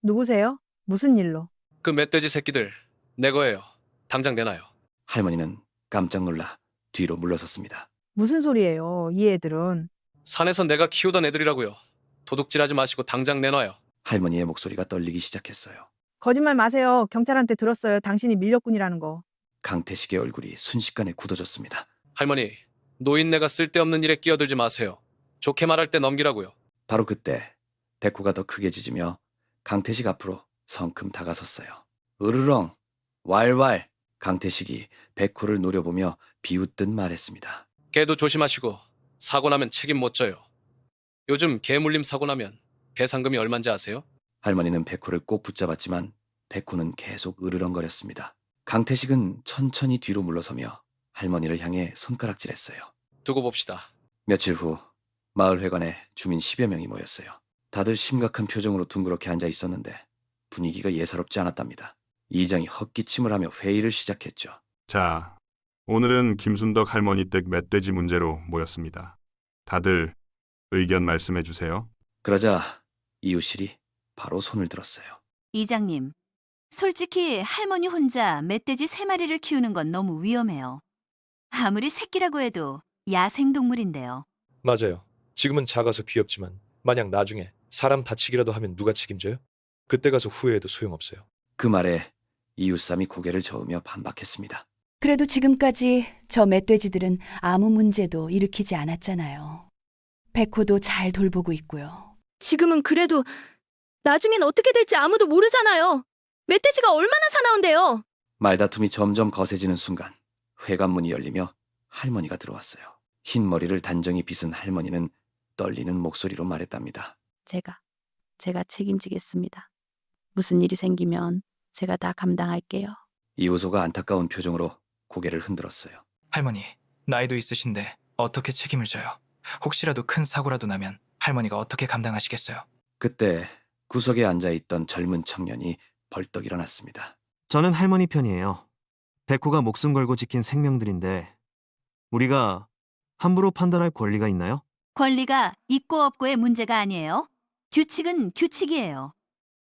누구세요? 무슨 일로? 그 멧돼지 새끼들 내 거예요. 당장 내놔요. 할머니는 깜짝 놀라 뒤로 물러섰습니다. 무슨 소리예요? 이 애들은. 산에서 내가 키우던 애들이라고요. 도둑질하지 마시고 당장 내놔요. 할머니의 목소리가 떨리기 시작했어요. 거짓말 마세요. 경찰한테 들었어요. 당신이 밀렵꾼이라는 거. 강태식의 얼굴이 순식간에 굳어졌습니다. 할머니, 노인네가 쓸데없는 일에 끼어들지 마세요. 좋게 말할 때 넘기라고요. 바로 그때 백호가 더 크게 짖으며 강태식 앞으로 성큼 다가섰어요. 으르렁, 왈왈. 강태식이 백호를 노려보며 비웃듯 말했습니다. 개도 조심하시고 사고 나면 책임 못 져요. 요즘 개 물림 사고 나면 배상금이 얼마인지 아세요? 할머니는 백호를 꼭 붙잡았지만 백호는 계속 으르렁거렸습니다. 강태식은 천천히 뒤로 물러서며 할머니를 향해 손가락질했어요. 두고 봅시다. 며칠 후 마을 회관에 주민 10여 명이 모였어요. 다들 심각한 표정으로 둥그렇게 앉아 있었는데 분위기가 예사롭지 않았답니다. 이장이 헛기침을 하며 회의를 시작했죠. 자, 오늘은 김순덕 할머니 댁 멧돼지 문제로 모였습니다. 다들 의견 말씀해 주세요. 그러자 이웃실이 바로 손을 들었어요. 이장님, 솔직히 할머니 혼자 멧돼지 3마리를 키우는 건 너무 위험해요. 아무리 새끼라고 해도 야생동물인데요. 맞아요. 지금은 작아서 귀엽지만 만약 나중에 사람 다치기라도 하면 누가 책임져요? 그때 가서 후회해도 소용없어요. 그 말에 이웃삼이 고개를 저으며 반박했습니다. 그래도 지금까지 저 멧돼지들은 아무 문제도 일으키지 않았잖아요. 백호도 잘 돌보고 있고요. 지금은 그래도 나중엔 어떻게 될지 아무도 모르잖아요. 멧돼지가 얼마나 사나운데요. 말다툼이 점점 거세지는 순간 회관문이 열리며 할머니가 들어왔어요. 흰 머리를 단정히 빗은 할머니는 떨리는 목소리로 말했답니다. 제가 책임지겠습니다. 무슨 일이 생기면 제가 다 감당할게요. 이호소가 안타까운 표정으로 고개를 흔들었어요. 할머니, 나이도 있으신데 어떻게 책임을 져요? 혹시라도 큰 사고라도 나면 할머니가 어떻게 감당하시겠어요? 그때 구석에 앉아있던 젊은 청년이 벌떡 일어났습니다. 저는 할머니 편이에요. 백호가 목숨 걸고 지킨 생명들인데 우리가 함부로 판단할 권리가 있나요? 권리가 있고 없고의 문제가 아니에요. 규칙은 규칙이에요.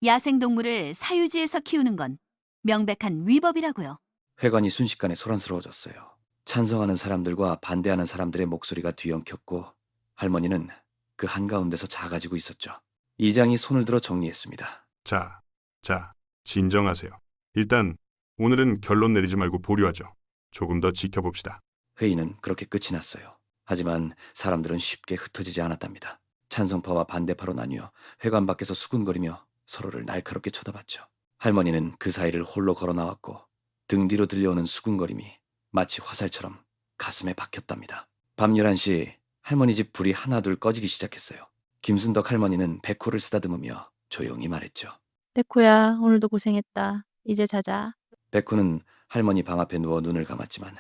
야생동물을 사유지에서 키우는 건 명백한 위법이라고요. 회관이 순식간에 소란스러워졌어요. 찬성하는 사람들과 반대하는 사람들의 목소리가 뒤엉켰고 할머니는 그 한가운데서 작아지고 있었죠. 이장이 손을 들어 정리했습니다. 자, 진정하세요. 일단 오늘은 결론 내리지 말고 보류하죠. 조금 더 지켜봅시다. 회의는 그렇게 끝이 났어요. 하지만 사람들은 쉽게 흩어지지 않았답니다. 찬성파와 반대파로 나뉘어 회관 밖에서 수군거리며 서로를 날카롭게 쳐다봤죠. 할머니는 그 사이를 홀로 걸어 나왔고 등 뒤로 들려오는 수군거림이 마치 화살처럼 가슴에 박혔답니다. 밤 11시 할머니 집 불이 하나둘 꺼지기 시작했어요. 김순덕 할머니는 백호를 쓰다듬으며 조용히 말했죠. 백호야, 오늘도 고생했다. 이제 자자. 백호는 할머니 방 앞에 누워 눈을 감았지만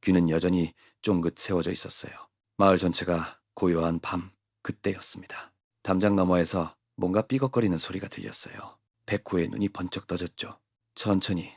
귀는 여전히 쫑긋 세워져 있었어요. 마을 전체가 고요한 밤 그때였습니다. 담장 너머에서 뭔가 삐걱거리는 소리가 들렸어요. 백호의 눈이 번쩍 떠졌죠. 천천히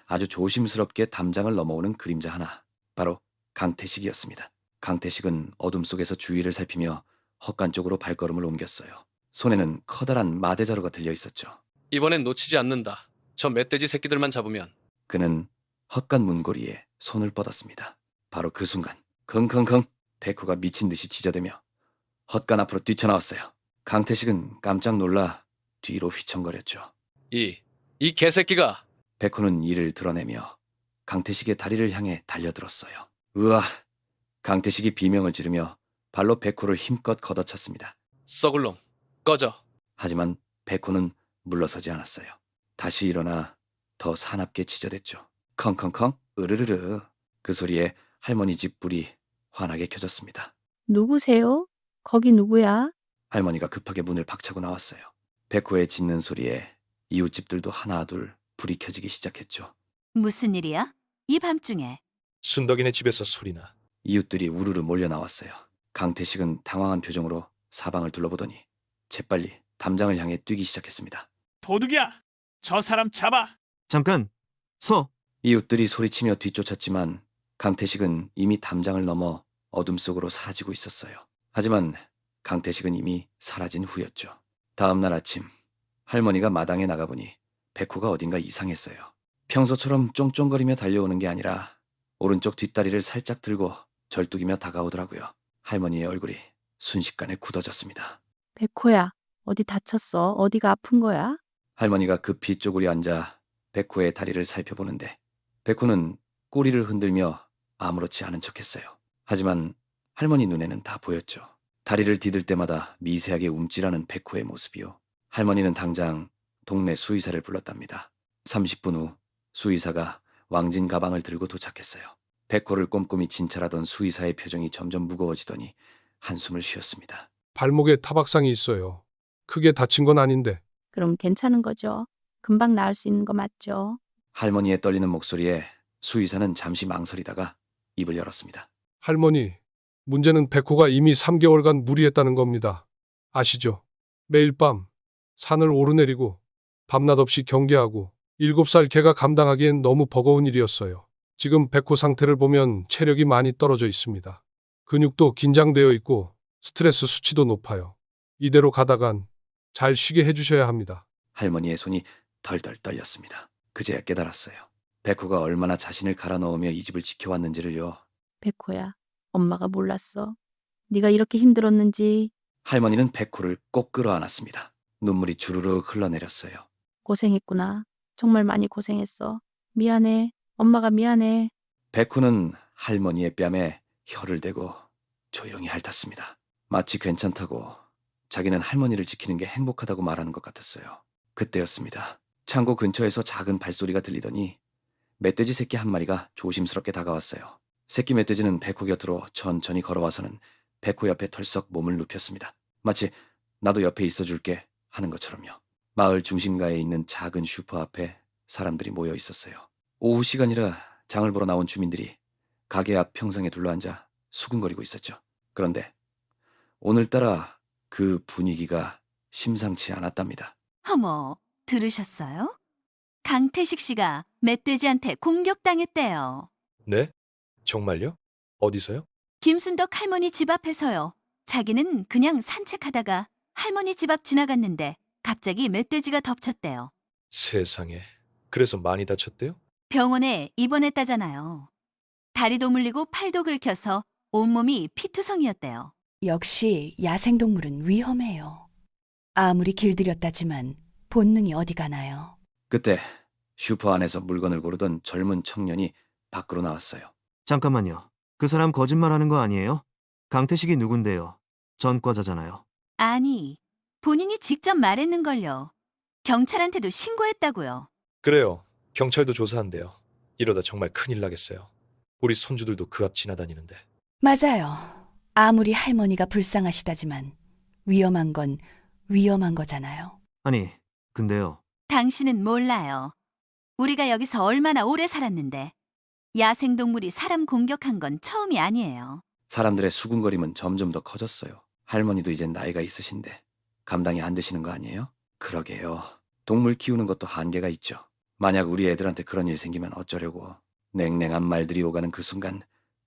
아주 조심스럽게 담장을 넘어오는 그림자 하나. 바로 강태식이었습니다. 강태식은 어둠 속에서 주위를 살피며 헛간 쪽으로 발걸음을 옮겼어요. 손에는 커다란 마대자루가 들려 있었죠. 이번엔 놓치지 않는다. 저 멧돼지 새끼들만 잡으면. 그는 헛간 문고리에 손을 뻗었습니다. 바로 그 순간 킁킁킁 백호가 미친 듯이 짖어대며 헛간 앞으로 뛰쳐나왔어요. 강태식은 깜짝 놀라 뒤로 휘청거렸죠. 이 개새끼가! 백호는 이를 드러내며 강태식의 다리를 향해 달려들었어요. 으아! 강태식이 비명을 지르며 발로 백호를 힘껏 걷어찼습니다. 썩을 놈, 꺼져! 하지만 백호는 물러서지 않았어요. 다시 일어나 더 사납게 짖어댔죠. 컹컹컹 으르르르. 그 소리에 할머니 집 불이 환하게 켜졌습니다. 누구세요? 거기 누구야? 할머니가 급하게 문을 박차고 나왔어요. 백호의 짖는 소리에 이웃집들도 하나둘 불이 켜지기 시작했죠. 무슨 일이야? 이 밤중에. 순덕이네 집에서 소리나. 이웃들이 우르르 몰려 나왔어요. 강태식은 당황한 표정으로 사방을 둘러보더니 재빨리 담장을 향해 뛰기 시작했습니다. 도둑이야! 저 사람 잡아! 잠깐, 서! 이웃들이 소리치며 뒤쫓았지만 강태식은 이미 담장을 넘어 어둠 속으로 사라지고 있었어요. 하지만 강태식은 이미 사라진 후였죠. 다음 날 아침 할머니가 마당에 나가보니 백호가 어딘가 이상했어요. 평소처럼 쫑쫑거리며 달려오는 게 아니라 오른쪽 뒷다리를 살짝 들고 절뚝이며 다가오더라고요. 할머니의 얼굴이 순식간에 굳어졌습니다. 백호야, 어디 다쳤어? 어디가 아픈 거야? 할머니가 급히 쪼그려 앉아 백호의 다리를 살펴보는데 백호는 꼬리를 흔들며 아무렇지 않은 척했어요. 하지만 할머니 눈에는 다 보였죠. 다리를 디딜 때마다 미세하게 움찔하는 백호의 모습이요. 할머니는 당장 동네 수의사를 불렀답니다. 30분 후 수의사가 왕진 가방을 들고 도착했어요. 백호를 꼼꼼히 진찰하던 수의사의 표정이 점점 무거워지더니 한숨을 쉬었습니다. 발목에 타박상이 있어요. 크게 다친 건 아닌데. 그럼 괜찮은 거죠? 금방 나을 수 있는 거 맞죠? 할머니의 떨리는 목소리에 수의사는 잠시 망설이다가 입을 열었습니다. 할머니, 문제는 백호가 이미 3개월간 무리했다는 겁니다. 아시죠? 매일 밤 산을 오르내리고 밤낮 없이 경계하고 7살 걔가 감당하기엔 너무 버거운 일이었어요. 지금 백호 상태를 보면 체력이 많이 떨어져 있습니다. 근육도 긴장되어 있고 스트레스 수치도 높아요. 이대로 가다간 잘 쉬게 해주셔야 합니다. 할머니의 손이 덜덜 떨렸습니다. 그제야 깨달았어요. 백호가 얼마나 자신을 갈아 넣으며 이 집을 지켜왔는지를요. 백호야, 엄마가 몰랐어. 네가 이렇게 힘들었는지. 할머니는 백호를 꼭 끌어안았습니다. 눈물이 주르륵 흘러내렸어요. 고생했구나. 정말 많이 고생했어. 미안해. 엄마가 미안해. 백호는 할머니의 뺨에 혀를 대고 조용히 핥았습니다. 마치 괜찮다고 자기는 할머니를 지키는 게 행복하다고 말하는 것 같았어요. 그때였습니다. 창고 근처에서 작은 발소리가 들리더니 멧돼지 새끼 한 마리가 조심스럽게 다가왔어요. 새끼 멧돼지는 백호 곁으로 천천히 걸어와서는 백호 옆에 털썩 몸을 눕혔습니다. 마치 나도 옆에 있어줄게 하는 것처럼요. 마을 중심가에 있는 작은 슈퍼 앞에 사람들이 모여 있었어요. 오후 시간이라 장을 보러 나온 주민들이 가게 앞 평상에 둘러앉아 수군거리고 있었죠. 그런데 오늘따라 그 분위기가 심상치 않았답니다. 어머, 들으셨어요? 강태식 씨가 멧돼지한테 공격당했대요. 네? 정말요? 어디서요? 김순덕 할머니 집 앞에서요. 자기는 그냥 산책하다가 할머니 집 앞 지나갔는데 갑자기 멧돼지가 덮쳤대요. 세상에. 그래서 많이 다쳤대요? 병원에 입원했다잖아요. 다리도 물리고 팔도 긁혀서 온몸이 피투성이었대요. 역시 야생동물은 위험해요. 아무리 길들였다지만 본능이 어디 가나요? 그때 슈퍼 안에서 물건을 고르던 젊은 청년이 밖으로 나왔어요. 잠깐만요. 그 사람 거짓말하는 거 아니에요? 강태식이 누군데요? 전과자잖아요. 아니, 본인이 직접 말했는걸요. 경찰한테도 신고했다고요. 그래요. 경찰도 조사한대요. 이러다 정말 큰일 나겠어요. 우리 손주들도 그 앞 지나다니는데. 맞아요. 아무리 할머니가 불쌍하시다지만 위험한 건 위험한 거잖아요. 아니, 근데요. 당신은 몰라요. 우리가 여기서 얼마나 오래 살았는데 야생동물이 사람 공격한 건 처음이 아니에요. 사람들의 수군거림은 점점 더 커졌어요. 할머니도 이젠 나이가 있으신데 감당이 안 되시는 거 아니에요? 그러게요. 동물 키우는 것도 한계가 있죠. 만약 우리 애들한테 그런 일 생기면 어쩌려고. 냉랭한 말들이 오가는 그 순간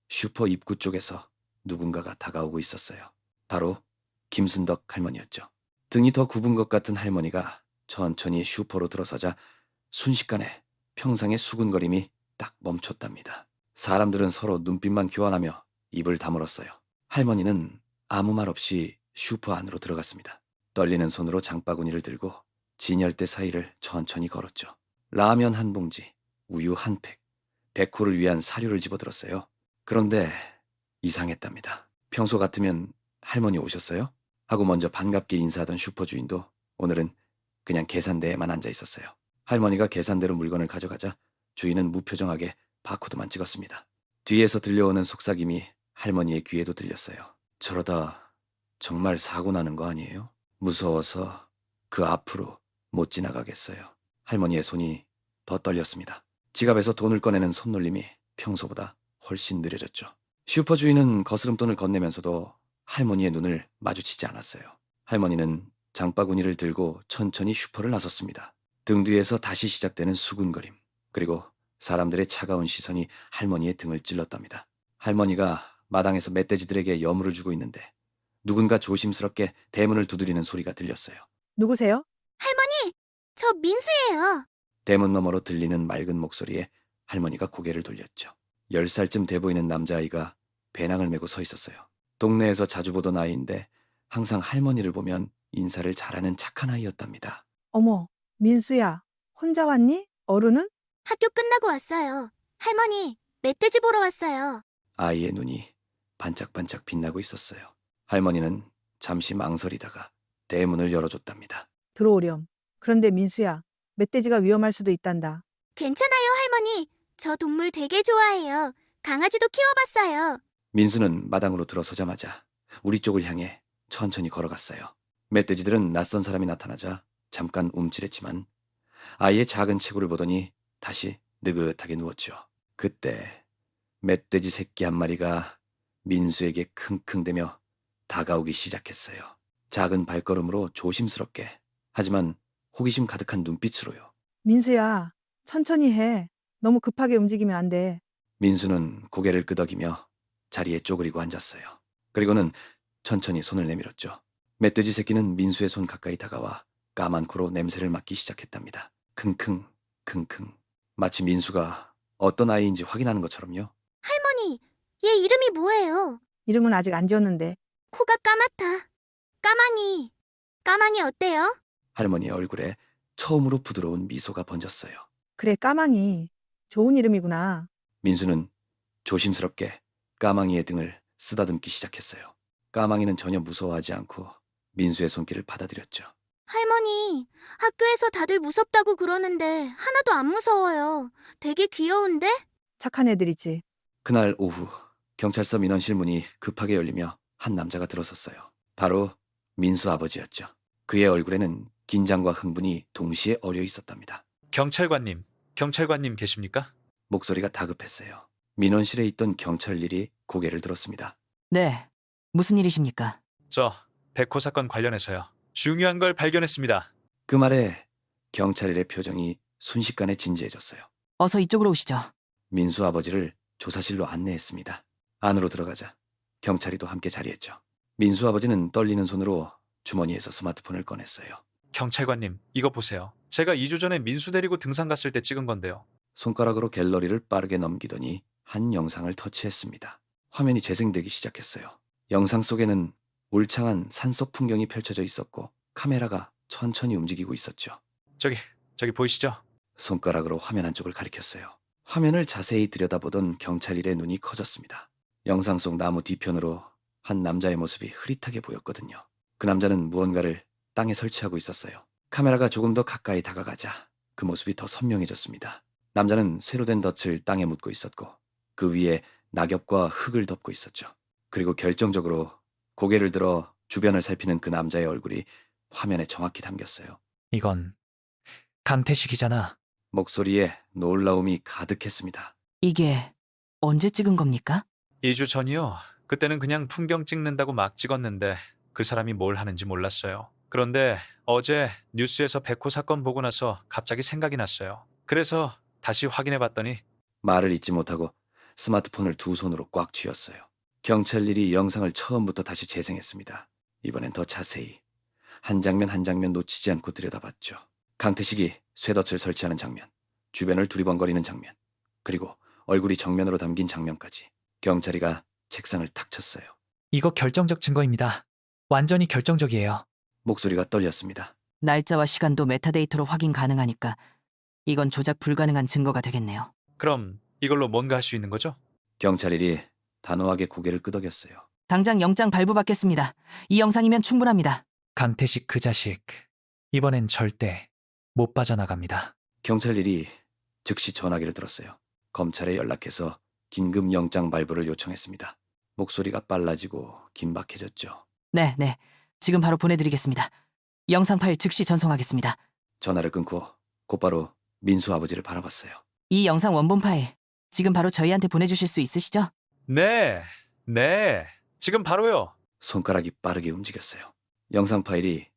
슈퍼 입구 쪽에서 누군가가 다가오고 있었어요. 바로 김순덕 할머니였죠. 등이 더 굽은 것 같은 할머니가 천천히 슈퍼로 들어서자 순식간에 평상의 수군거림이 딱 멈췄답니다. 사람들은 서로 눈빛만 교환하며 입을 다물었어요. 할머니는 아무 말 없이 슈퍼 안으로 들어갔습니다. 떨리는 손으로 장바구니를 들고 진열대 사이를 천천히 걸었죠. 라면 한 봉지, 우유 한 팩, 백호를 위한 사료를 집어들었어요. 그런데 이상했답니다. 평소 같으면 할머니 오셨어요? 하고 먼저 반갑게 인사하던 슈퍼 주인도 오늘은 그냥 계산대에만 앉아 있었어요. 할머니가 계산대로 물건을 가져가자 주인은 무표정하게 바코드만 찍었습니다. 뒤에서 들려오는 속삭임이 할머니의 귀에도 들렸어요. 저러다 정말 사고 나는 거 아니에요? 무서워서 그 앞으로 못 지나가겠어요. 할머니의 손이 더 떨렸습니다. 지갑에서 돈을 꺼내는 손놀림이 평소보다 훨씬 느려졌죠. 슈퍼 주인은 거스름돈을 건네면서도 할머니의 눈을 마주치지 않았어요. 할머니는 장바구니를 들고 천천히 슈퍼를 나섰습니다. 등 뒤에서 다시 시작되는 수군거림, 그리고 사람들의 차가운 시선이 할머니의 등을 찔렀답니다. 할머니가 마당에서 멧돼지들에게 여물을 주고 있는데 누군가 조심스럽게 대문을 두드리는 소리가 들렸어요. 누구세요? 할머니, 저 민수예요. 대문 너머로 들리는 맑은 목소리에 할머니가 고개를 돌렸죠. 10살쯤 돼 보이는 남자아이가 배낭을 메고 서 있었어요. 동네에서 자주 보던 아이인데 항상 할머니를 보면 인사를 잘하는 착한 아이였답니다. 어머, 민수야. 혼자 왔니? 어른은? 학교 끝나고 왔어요. 할머니, 멧돼지 보러 왔어요. 아이의 눈이 반짝반짝 빛나고 있었어요. 할머니는 잠시 망설이다가 대문을 열어줬답니다. 들어오렴. 그런데 민수야, 멧돼지가 위험할 수도 있단다. 괜찮아요, 할머니. 저 동물 되게 좋아해요. 강아지도 키워봤어요. 민수는 마당으로 들어서자마자 우리 쪽을 향해 천천히 걸어갔어요. 멧돼지들은 낯선 사람이 나타나자 잠깐 움찔했지만 아이의 작은 체구를 보더니 다시 느긋하게 누웠죠. 그때 멧돼지 새끼 한 마리가 민수에게 킁킁대며 다가오기 시작했어요. 작은 발걸음으로 조심스럽게, 하지만 호기심 가득한 눈빛으로요. 민수야, 천천히 해. 너무 급하게 움직이면 안 돼. 민수는 고개를 끄덕이며 자리에 쪼그리고 앉았어요. 그리고는 천천히 손을 내밀었죠. 멧돼지 새끼는 민수의 손 가까이 다가와 까만 코로 냄새를 맡기 시작했답니다. 킁킁, 킁킁. 마치 민수가 어떤 아이인지 확인하는 것처럼요. 할머니, 얘 이름이 뭐예요? 이름은 아직 안 지었는데. 코가 까맣다. 까망이. 까망이 어때요? 할머니의 얼굴에 처음으로 부드러운 미소가 번졌어요. 그래, 까망이. 좋은 이름이구나. 민수는 조심스럽게 까망이의 등을 쓰다듬기 시작했어요. 까망이는 전혀 무서워하지 않고 민수의 손길을 받아들였죠. 할머니, 학교에서 다들 무섭다고 그러는데 하나도 안 무서워요. 되게 귀여운데? 착한 애들이지. 그날 오후 경찰서 민원실 문이 급하게 열리며 한 남자가 들어섰어요. 바로 민수 아버지였죠. 그의 얼굴에는 긴장과 흥분이 동시에 어려 있었답니다. 경찰관님 계십니까? 목소리가 다급했어요. 민원실에 있던 경찰 일이 고개를 들었습니다. 네, 무슨 일이십니까? 저 백호 사건 관련해서요. 중요한 걸 발견했습니다. 그 말에 경찰 일의 표정이 순식간에 진지해졌어요. 어서 이쪽으로 오시죠. 민수 아버지를 조사실로 안내했습니다. 안으로 들어가자 경찰이도 함께 자리했죠. 민수 아버지는 떨리는 손으로 주머니에서 스마트폰을 꺼냈어요. 경찰관님, 이거 보세요. 제가 2주 전에 민수 데리고 등산 갔을 때 찍은 건데요. 손가락으로 갤러리를 빠르게 넘기더니 한 영상을 터치했습니다. 화면이 재생되기 시작했어요. 영상 속에는 울창한 산속 풍경이 펼쳐져 있었고 카메라가 천천히 움직이고 있었죠. 저기 보이시죠? 손가락으로 화면 한쪽을 가리켰어요. 화면을 자세히 들여다보던 경찰 일의 눈이 커졌습니다. 영상 속 나무 뒤편으로 한 남자의 모습이 흐릿하게 보였거든요. 그 남자는 무언가를 땅에 설치하고 있었어요. 카메라가 조금 더 가까이 다가가자 그 모습이 더 선명해졌습니다. 남자는 쇠로 된 덫을 땅에 묻고 있었고 그 위에 낙엽과 흙을 덮고 있었죠. 그리고 결정적으로 고개를 들어 주변을 살피는 그 남자의 얼굴이 화면에 정확히 담겼어요. 이건 강태식이잖아. 목소리에 놀라움이 가득했습니다. 이게 언제 찍은 겁니까? 2주 전이요. 그때는 그냥 풍경 찍는다고 막 찍었는데 그 사람이 뭘 하는지 몰랐어요. 그런데 어제 뉴스에서 백호 사건 보고 나서 갑자기 생각이 났어요. 그래서 다시 확인해봤더니 말을 잇지 못하고 스마트폰을 두 손으로 꽉 쥐었어요. 경찰 일이 영상을 처음부터 다시 재생했습니다. 이번엔 더 자세히 한 장면 한 장면 놓치지 않고 들여다봤죠. 강태식이 쇠덫을 설치하는 장면, 주변을 두리번거리는 장면, 그리고 얼굴이 정면으로 담긴 장면까지. 경찰이가 책상을 탁 쳤어요. 이거 결정적 증거입니다. 완전히 결정적이에요. 목소리가 떨렸습니다. 날짜와 시간도 메타데이터로 확인 가능하니까 이건 조작 불가능한 증거가 되겠네요. 그럼 이걸로 뭔가 할 수 있는 거죠? 경찰 일이 단호하게 고개를 끄덕였어요. 당장 영장 발부받겠습니다. 이 영상이면 충분합니다. 강태식 그 자식. 이번엔 절대 못 빠져나갑니다. 경찰 일이 즉시 전화기를 들었어요. 검찰에 연락해서 긴급 영장 발부를 요청했습니다. 목소리가 빨라지고 긴박해졌죠. 네. 지금 바로 보내드리겠습니다. 영상 파일 즉시 전송하겠습니다. 전화를 끊고 곧바로 민수 아버지를 바라봤어요. 이 영상 원본 파일 지금 바로 저희한테 보내주실 수 있으시죠? 네. 지금 바로요. 손가락이 빠르게 움직였어요. 영상 파일이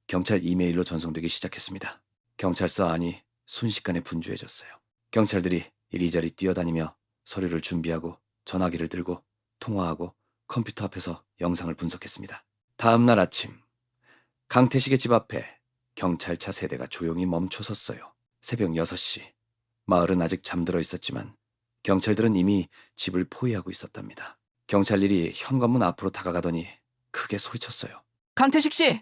경찰 이메일로 전송되기 시작했습니다. 경찰서 안이 순식간에 분주해졌어요. 경찰들이 이리저리 뛰어다니며 서류를 준비하고 전화기를 들고 통화하고 컴퓨터 앞에서 영상을 분석했습니다. 다음 날 아침 강태식의 집 앞에 경찰차 세대가 조용히 멈춰섰어요. 새벽 6시. 마을은 아직 잠들어 있었지만 경찰들은 이미 집을 포위하고 있었답니다. 경찰 일이 현관문 앞으로 다가가더니 크게 소리쳤어요. 강태식 씨!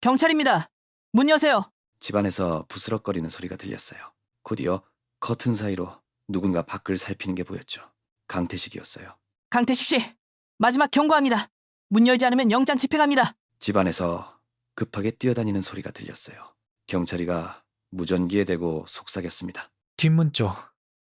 경찰입니다. 문 여세요. 집안에서 부스럭거리는 소리가 들렸어요. 곧이어 커튼 사이로 누군가 밖을 살피는 게 보였죠. 강태식이었어요. 강태식 씨! 마지막 경고합니다. 문 열지 않으면 영장 집행합니다. 집안에서 급하게 뛰어다니는 소리가 들렸어요. 경찰이가 무전기에 대고 속삭였습니다. 뒷문 쪽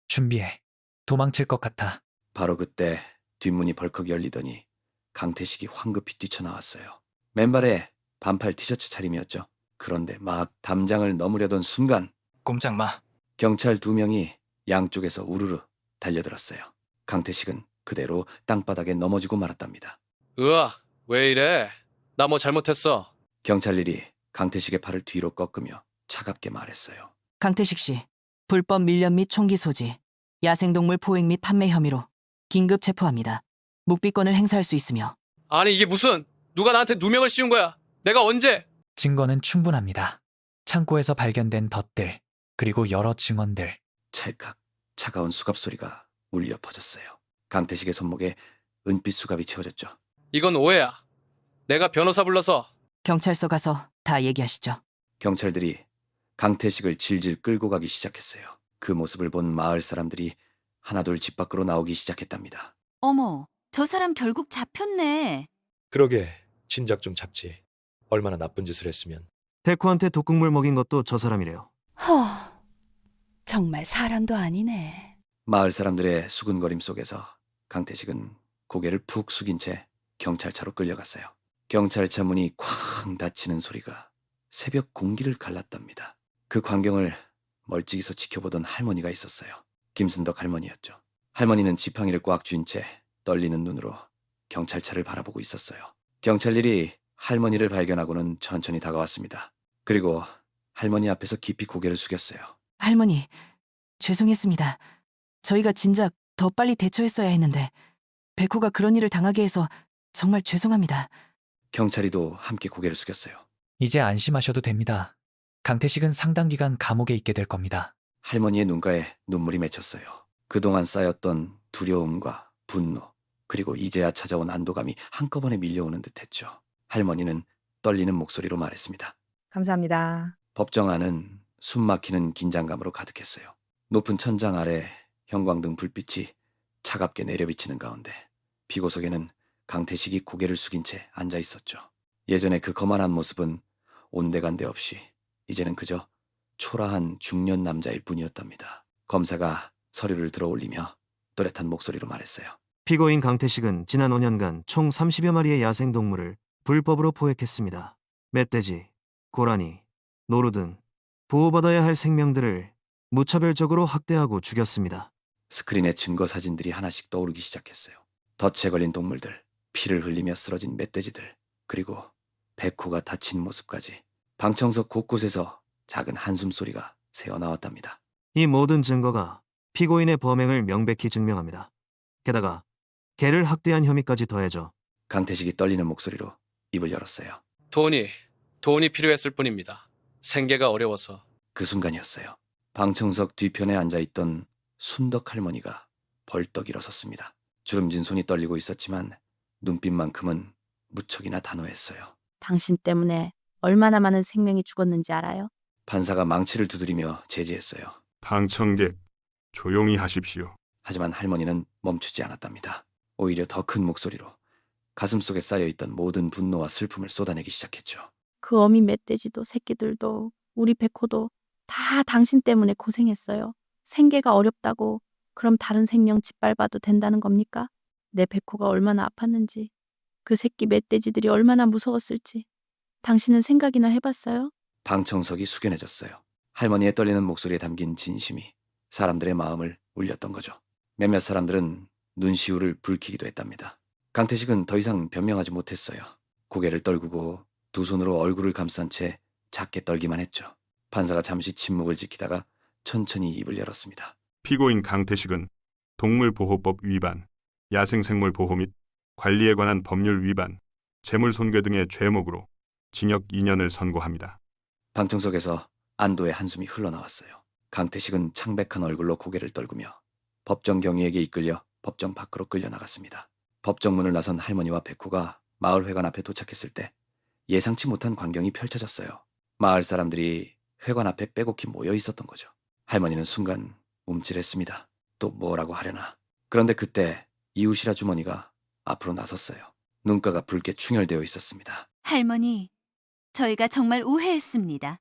준비해. 도망칠 것 같아. 바로 그때 뒷문이 벌컥 열리더니 강태식이 황급히 뛰쳐나왔어요. 맨발에 반팔 티셔츠 차림이었죠. 그런데 막 담장을 넘으려던 순간 꼼짝 마. 경찰 2명이 양쪽에서 우르르 달려들었어요. 강태식은 그대로 땅바닥에 넘어지고 말았답니다. 으악, 왜 이래? 나 뭐 잘못했어? 경찰일이 강태식의 팔을 뒤로 꺾으며 차갑게 말했어요. 강태식 씨, 불법 밀련 및 총기 소지, 야생동물 포획 및 판매 혐의로 긴급 체포합니다. 묵비권을 행사할 수 있으며. 아니 이게 무슨, 누가 나한테 누명을 씌운 거야? 내가 언제? 증거는 충분합니다. 창고에서 발견된 덧들, 그리고 여러 증언들. 찰칵 차가운 수갑 소리가 울려 퍼졌어요. 강태식의 손목에 은빛 수갑이 채워졌죠. 이건 오해야. 내가 변호사 불러서. 경찰서 가서 다 얘기하시죠. 경찰들이 강태식을 질질 끌고 가기 시작했어요. 그 모습을 본 마을 사람들이 하나둘 집 밖으로 나오기 시작했답니다. 어머, 저 사람 결국 잡혔네. 그러게 진작 좀 잡지. 얼마나 나쁜 짓을 했으면. 백호한테 독극물 먹인 것도 저 사람이래요. 정말 사람도 아니네. 마을 사람들의 수군거림 속에서 강태식은 고개를 푹 숙인 채 경찰차로 끌려갔어요. 경찰차 문이 쾅 닫히는 소리가 새벽 공기를 갈랐답니다. 그 광경을 멀찍이서 지켜보던 할머니가 있었어요. 김순덕 할머니였죠. 할머니는 지팡이를 꽉 쥔 채 떨리는 눈으로 경찰차를 바라보고 있었어요. 경찰일이 할머니를 발견하고는 천천히 다가왔습니다. 그리고 할머니 앞에서 깊이 고개를 숙였어요. 할머니, 죄송했습니다. 저희가 진작 더 빨리 대처했어야 했는데 백호가 그런 일을 당하게 해서 정말 죄송합니다. 경찰이도 함께 고개를 숙였어요. 이제 안심하셔도 됩니다. 강태식은 상당 기간 감옥에 있게 될 겁니다. 할머니의 눈가에 눈물이 맺혔어요. 그동안 쌓였던 두려움과 분노, 그리고 이제야 찾아온 안도감이 한꺼번에 밀려오는 듯했죠. 할머니는 떨리는 목소리로 말했습니다. 감사합니다. 법정 안은 숨막히는 긴장감으로 가득했어요. 높은 천장 아래 형광등 불빛이 차갑게 내려비치는 가운데 비고석에는 강태식이 고개를 숙인 채 앉아 있었죠. 예전에 그 거만한 모습은 온데간데 없이 이제는 그저 초라한 중년 남자일 뿐이었답니다. 검사가 서류를 들어올리며 또렷한 목소리로 말했어요. 피고인 강태식은 지난 5년간 총 30여 마리의 야생동물을 불법으로 포획했습니다. 멧돼지, 고라니, 노루 등 보호받아야 할 생명들을 무차별적으로 학대하고 죽였습니다. 스크린에 증거 사진들이 하나씩 떠오르기 시작했어요. 덫에 걸린 동물들, 피를 흘리며 쓰러진 멧돼지들, 그리고 백호가 다친 모습까지. 방청석 곳곳에서 작은 한숨소리가 새어나왔답니다. 이 모든 증거가 피고인의 범행을 명백히 증명합니다. 게다가 개를 학대한 혐의까지 더해져 강태식이 떨리는 목소리로 입을 열었어요. 돈이 필요했을 뿐입니다. 생계가 어려워서. 그 순간이었어요. 방청석 뒤편에 앉아있던 순덕 할머니가 벌떡 일어섰습니다. 주름진 손이 떨리고 있었지만 눈빛만큼은 무척이나 단호했어요. 당신 때문에 얼마나 많은 생명이 죽었는지 알아요? 판사가 망치를 두드리며 제지했어요. 방청객, 조용히 하십시오. 하지만 할머니는 멈추지 않았답니다. 오히려 더 큰 목소리로 가슴속에 쌓여있던 모든 분노와 슬픔을 쏟아내기 시작했죠. 그 어미 멧돼지도 새끼들도 우리 백호도 다 당신 때문에 고생했어요. 생계가 어렵다고 그럼 다른 생명 짓밟아도 된다는 겁니까? 내 백호가 얼마나 아팠는지, 그 새끼 멧돼지들이 얼마나 무서웠을지 당신은 생각이나 해봤어요? 방청석이 숙연해졌어요. 할머니의 떨리는 목소리에 담긴 진심이 사람들의 마음을 울렸던 거죠. 몇몇 사람들은 눈시울을 붉히기도 했답니다. 강태식은 더 이상 변명하지 못했어요. 고개를 떨구고 두 손으로 얼굴을 감싼 채 작게 떨기만 했죠. 판사가 잠시 침묵을 지키다가 천천히 입을 열었습니다. 피고인 강태식은 동물보호법 위반, 야생생물 보호 및 관리에 관한 법률 위반, 재물손괴 등의 죄목으로 징역 2년을 선고합니다. 방청석에서 안도의 한숨이 흘러나왔어요. 강태식은 창백한 얼굴로 고개를 떨구며 법정 경위에게 이끌려 법정 밖으로 끌려나갔습니다. 법정 문을 나선 할머니와 백호가 마을회관 앞에 도착했을 때 예상치 못한 광경이 펼쳐졌어요. 마을 사람들이 회관 앞에 빼곡히 모여 있었던 거죠. 할머니는 순간 움찔했습니다. 또 뭐라고 하려나. 그런데 그때 이웃이라 주머니가 앞으로 나섰어요. 눈가가 붉게 충혈되어 있었습니다. 할머니, 저희가 정말 오해했습니다.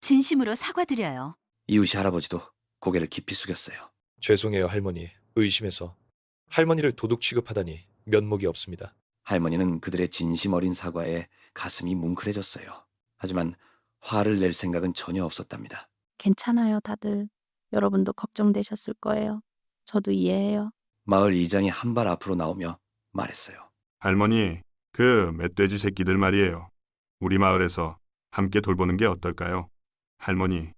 진심으로 사과드려요. 이웃이 할아버지도 고개를 깊이 숙였어요. 죄송해요 할머니. 의심해서 할머니를 도둑 취급하다니 면목이 없습니다. 할머니는 그들의 진심 어린 사과에 가슴이 뭉클해졌어요. 하지만 화를 낼 생각은 전혀 없었답니다. 괜찮아요, 다들. 여러분도 걱정되셨을 거예요. 저도 이해해요. 마을 이장이 한 발 앞으로 나오며 말했어요. 할머니, 그 멧돼지 새끼들 말이에요. 우리 마을에서 함께 돌보는 게 어떨까요? 할머니,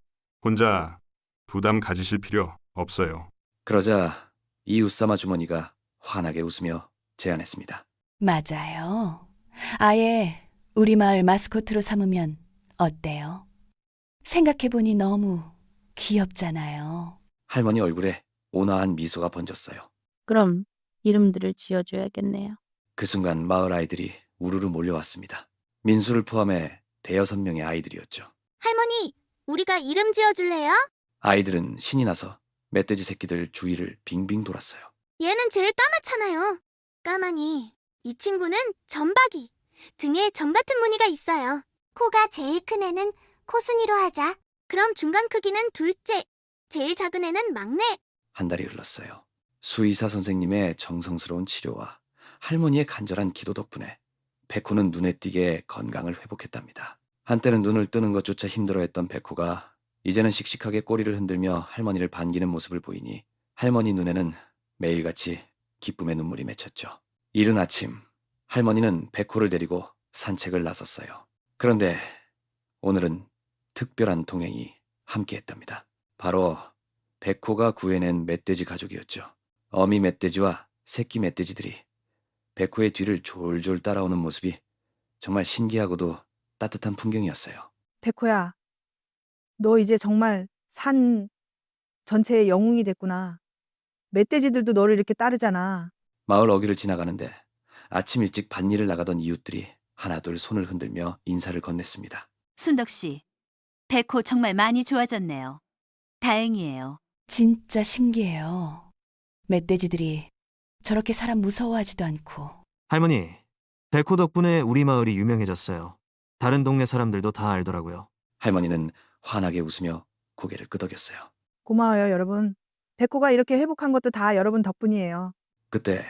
혼자 부담 가지실 필요 없어요. 그러자 이웃사마 주머니가 환하게 웃으며 제안했습니다. 맞아요. 아예 우리 마을 마스코트로 삼으면 어때요? 생각해보니 너무 귀엽잖아요. 할머니 얼굴에 온화한 미소가 번졌어요. 그럼 이름들을 지어줘야겠네요. 그 순간 마을 아이들이 우르르 몰려왔습니다. 민수를 포함해 대여섯 명의 아이들이었죠. 할머니, 우리가 이름 지어줄래요? 아이들은 신이 나서 멧돼지 새끼들 주위를 빙빙 돌았어요. 얘는 제일 까맣잖아요. 까마니. 이 친구는 점박이. 등에 점 같은 무늬가 있어요. 코가 제일 큰 애는 코순이로 하자. 그럼 중간 크기는 둘째. 제일 작은 애는 막내. 한 달이 흘렀어요. 수의사 선생님의 정성스러운 치료와 할머니의 간절한 기도 덕분에 백호는 눈에 띄게 건강을 회복했답니다. 한때는 눈을 뜨는 것조차 힘들어했던 백호가 이제는 씩씩하게 꼬리를 흔들며 할머니를 반기는 모습을 보이니 할머니 눈에는 매일같이 기쁨의 눈물이 맺혔죠. 이른 아침 할머니는 백호를 데리고 산책을 나섰어요. 그런데 오늘은 특별한 동행이 함께했답니다. 바로 백호가 구해낸 멧돼지 가족이었죠. 어미 멧돼지와 새끼 멧돼지들이 백호의 뒤를 졸졸 따라오는 모습이 정말 신기하고도 따뜻한 풍경이었어요. 백호야, 너 이제 정말 산 전체의 영웅이 됐구나. 멧돼지들도 너를 이렇게 따르잖아. 마을 어귀를 지나가는데 아침 일찍 밭일을 나가던 이웃들이 하나둘 손을 흔들며 인사를 건넸습니다. 순덕 씨, 백호 정말 많이 좋아졌네요. 다행이에요. 진짜 신기해요. 멧돼지들이 저렇게 사람 무서워하지도 않고. 할머니, 백호 덕분에 우리 마을이 유명해졌어요. 다른 동네 사람들도 다 알더라고요. 할머니는 환하게 웃으며 고개를 끄덕였어요. 고마워요, 여러분. 백호가 이렇게 회복한 것도 다 여러분 덕분이에요. 그때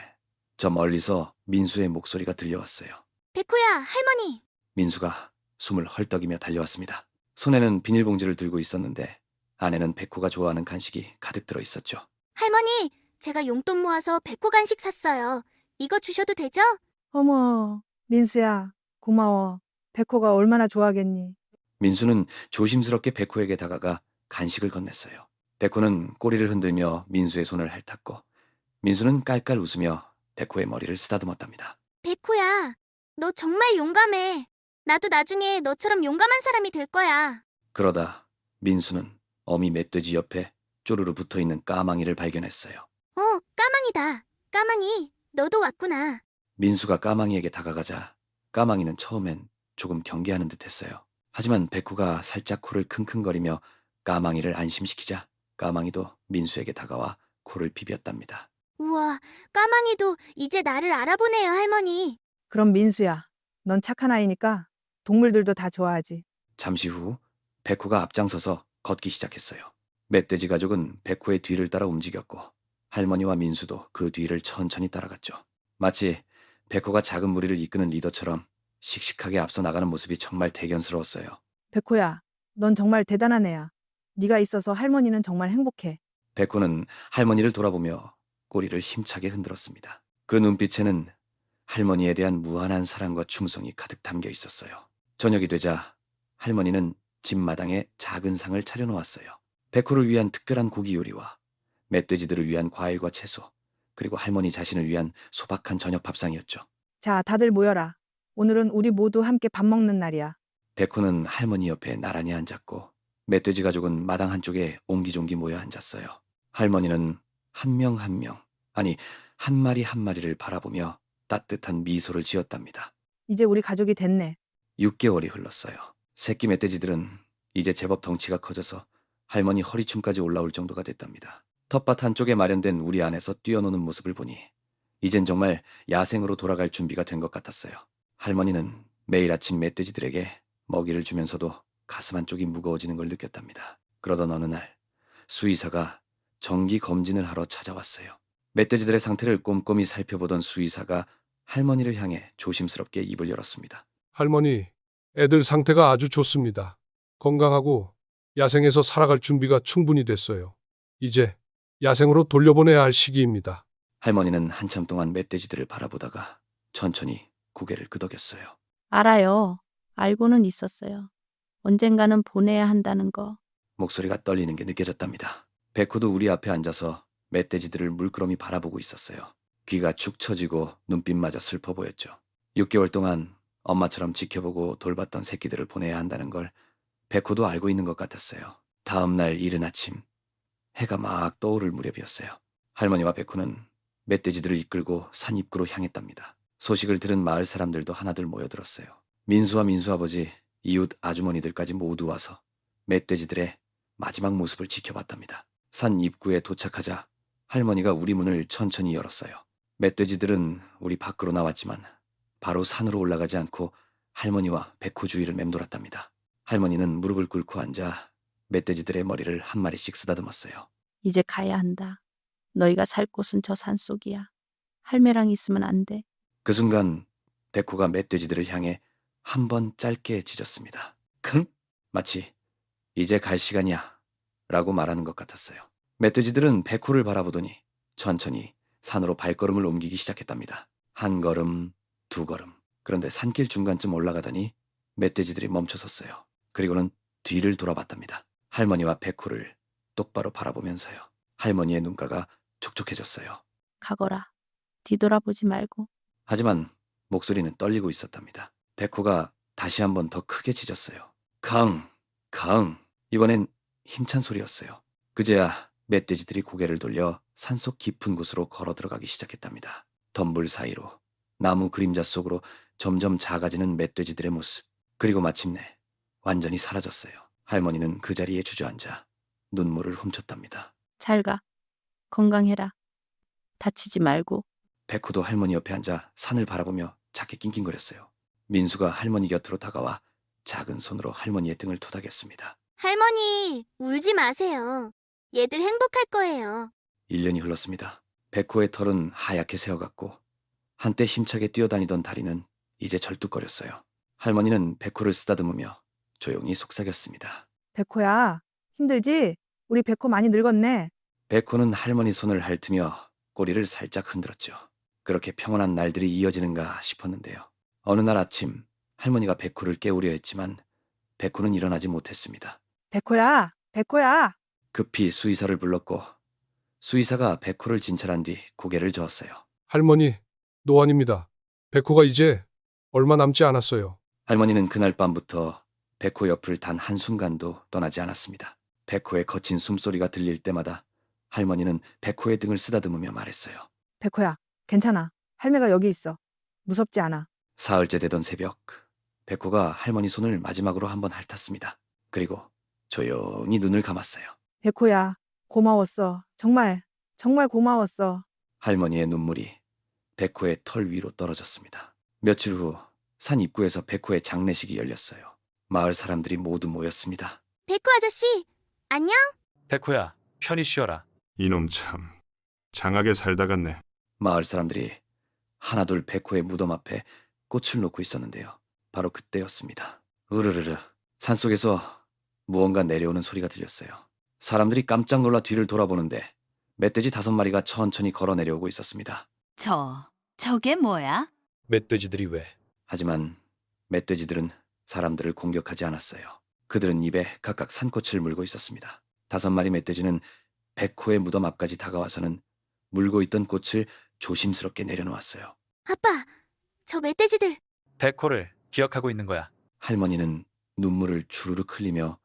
저 멀리서 민수의 목소리가 들려왔어요. 백호야, 할머니. 민수가 숨을 헐떡이며 달려왔습니다. 손에는 비닐봉지를 들고 있었는데 안에는 백호가 좋아하는 간식이 가득 들어 있었죠. 할머니, 제가 용돈 모아서 백호 간식 샀어요. 이거 주셔도 되죠? 어머, 민수야, 고마워. 백호가 얼마나 좋아하겠니? 민수는 조심스럽게 백호에게 다가가 간식을 건넸어요. 백호는 꼬리를 흔들며 민수의 손을 핥았고 민수는 깔깔 웃으며 백호의 머리를 쓰다듬었답니다. 백호야, 너 정말 용감해. 나도 나중에 너처럼 용감한 사람이 될 거야. 그러다 민수는 어미 멧돼지 옆에 쪼르르 붙어있는 까망이를 발견했어요. 까망이다. 까망이, 너도 왔구나. 민수가 까망이에게 다가가자 까망이는 처음엔 조금 경계하는 듯 했어요. 하지만 백호가 살짝 코를 킁킁거리며 까망이를 안심시키자 까망이도 민수에게 다가와 코를 비볐답니다. 우와, 까망이도 이제 나를 알아보네요, 할머니. 그럼 민수야, 넌 착한 아이니까 동물들도 다 좋아하지. 잠시 후 백호가 앞장서서 걷기 시작했어요. 멧돼지 가족은 백호의 뒤를 따라 움직였고 할머니와 민수도 그 뒤를 천천히 따라갔죠. 마치 백호가 작은 무리를 이끄는 리더처럼 씩씩하게 앞서 나가는 모습이 정말 대견스러웠어요. 백호야, 넌 정말 대단한 애야. 네가 있어서 할머니는 정말 행복해. 백호는 할머니를 돌아보며 꼬리를 힘차게 흔들었습니다. 그 눈빛에는 할머니에 대한 무한한 사랑과 충성이 가득 담겨 있었어요. 저녁이 되자 할머니는 집 마당에 작은 상을 차려놓았어요. 백호를 위한 특별한 고기 요리와 멧돼지들을 위한 과일과 채소, 그리고 할머니 자신을 위한 소박한 저녁 밥상이었죠. 자, 다들 모여라. 오늘은 우리 모두 함께 밥 먹는 날이야. 백호는 할머니 옆에 나란히 앉았고 멧돼지 가족은 마당 한쪽에 옹기종기 모여 앉았어요. 할머니는 한 명 한 명, 아니 한 마리 한 마리를 바라보며 따뜻한 미소를 지었답니다. 이제 우리 가족이 됐네. 6개월이 흘렀어요. 새끼 멧돼지들은 이제 제법 덩치가 커져서 할머니 허리춤까지 올라올 정도가 됐답니다. 텃밭 한쪽에 마련된 우리 안에서 뛰어노는 모습을 보니 이젠 정말 야생으로 돌아갈 준비가 된 것 같았어요. 할머니는 매일 아침 멧돼지들에게 먹이를 주면서도 가슴 한쪽이 무거워지는 걸 느꼈답니다. 그러던 어느 날 수의사가 정기 검진을 하러 찾아왔어요. 멧돼지들의 상태를 꼼꼼히 살펴보던 수의사가 할머니를 향해 조심스럽게 입을 열었습니다. 할머니, 애들 상태가 아주 좋습니다. 건강하고 야생에서 살아갈 준비가 충분히 됐어요. 이제 야생으로 돌려보내야 할 시기입니다. 할머니는 한참 동안 멧돼지들을 바라보다가 천천히 고개를 끄덕였어요. 알아요. 알고는 있었어요. 언젠가는 보내야 한다는 거. 목소리가 떨리는 게 느껴졌답니다. 백호도 우리 앞에 앉아서 멧돼지들을 물끄러미 바라보고 있었어요. 귀가 축 처지고 눈빛마저 슬퍼 보였죠. 6개월 동안 엄마처럼 지켜보고 돌봤던 새끼들을 보내야 한다는 걸 백호도 알고 있는 것 같았어요. 다음 날 이른 아침, 해가 막 떠오를 무렵이었어요. 할머니와 백호는 멧돼지들을 이끌고 산 입구로 향했답니다. 소식을 들은 마을 사람들도 하나둘 모여들었어요. 민수와 민수 아버지, 이웃 아주머니들까지 모두 와서 멧돼지들의 마지막 모습을 지켜봤답니다. 산 입구에 도착하자 할머니가 우리 문을 천천히 열었어요. 멧돼지들은 우리 밖으로 나왔지만 바로 산으로 올라가지 않고 할머니와 백호 주위를 맴돌았답니다. 할머니는 무릎을 꿇고 앉아 멧돼지들의 머리를 한 마리씩 쓰다듬었어요. 이제 가야 한다. 너희가 살 곳은 저 산속이야. 할매랑 있으면 안 돼. 그 순간 백호가 멧돼지들을 향해 한 번 짧게 짖었습니다. 킁! 마치 이제 갈 시간이야 라고 말하는 것 같았어요. 멧돼지들은 백호를 바라보더니 천천히 산으로 발걸음을 옮기기 시작했답니다. 한 걸음, 두 걸음. 그런데 산길 중간쯤 올라가더니 멧돼지들이 멈춰섰어요. 그리고는 뒤를 돌아봤답니다. 할머니와 백호를 똑바로 바라보면서요. 할머니의 눈가가 촉촉해졌어요. 가거라. 뒤돌아보지 말고. 하지만 목소리는 떨리고 있었답니다. 백호가 다시 한 번 더 크게 짖었어요. 강! 강! 이번엔 힘찬 소리였어요. 그제야 멧돼지들이 고개를 돌려 산속 깊은 곳으로 걸어 들어가기 시작했답니다. 덤불 사이로, 나무 그림자 속으로 점점 작아지는 멧돼지들의 모습. 그리고 마침내 완전히 사라졌어요. 할머니는 그 자리에 주저앉아 눈물을 훔쳤답니다. 잘 가. 건강해라. 다치지 말고. 백호도 할머니 옆에 앉아 산을 바라보며 작게 낑낑거렸어요. 민수가 할머니 곁으로 다가와 작은 손으로 할머니의 등을 토닥였습니다. 할머니, 울지 마세요. 얘들 행복할 거예요. 1년이 흘렀습니다. 백호의 털은 하얗게 새어갔고 한때 힘차게 뛰어다니던 다리는 이제 절뚝거렸어요. 할머니는 백호를 쓰다듬으며 조용히 속삭였습니다. 백호야, 힘들지? 우리 백호 많이 늙었네. 백호는 할머니 손을 핥으며 꼬리를 살짝 흔들었죠. 그렇게 평온한 날들이 이어지는가 싶었는데요. 어느 날 아침 할머니가 백호를 깨우려 했지만 백호는 일어나지 못했습니다. 백호야, 백호야. 급히 수의사를 불렀고 수의사가 백호를 진찰한 뒤 고개를 저었어요. 할머니, 노안입니다. 백호가 이제 얼마 남지 않았어요. 할머니는 그날 밤부터 백호 옆을 단 한순간도 떠나지 않았습니다. 백호의 거친 숨소리가 들릴 때마다 할머니는 백호의 등을 쓰다듬으며 말했어요. 백호야, 괜찮아. 할매가 여기 있어. 무섭지 않아. 사흘째 되던 새벽, 백호가 할머니 손을 마지막으로 한번 핥았습니다. 그리고 조용히 눈을 감았어요. 백호야, 고마웠어. 정말, 정말 고마웠어. 할머니의 눈물이 백호의 털 위로 떨어졌습니다. 며칠 후 산 입구에서 백호의 장례식이 열렸어요. 마을 사람들이 모두 모였습니다. 백호 아저씨, 안녕? 백호야, 편히 쉬어라. 이놈 참 장하게 살다 갔네. 마을 사람들이 하나둘 백호의 무덤 앞에 꽃을 놓고 있었는데요. 바로 그때였습니다. 으르르르, 산속에서 무언가 내려오는 소리가 들렸어요. 사람들이 깜짝 놀라 뒤를 돌아보는데 멧돼지 5마리가 천천히 걸어 내려오고 있었습니다. 저게 뭐야? 멧돼지들이 왜? 하지만 멧돼지들은 사람들을 공격하지 않았어요. 그들은 입에 각각 산꽃을 물고 있었습니다. 5마리 멧돼지는 백호의 무덤 앞까지 다가와서는 물고 있던 꽃을 조심스럽게 내려놓았어요. 아빠, 저 멧돼지들. 백호를 기억하고 있는 거야. 할머니는 눈물을 주르륵 흘리며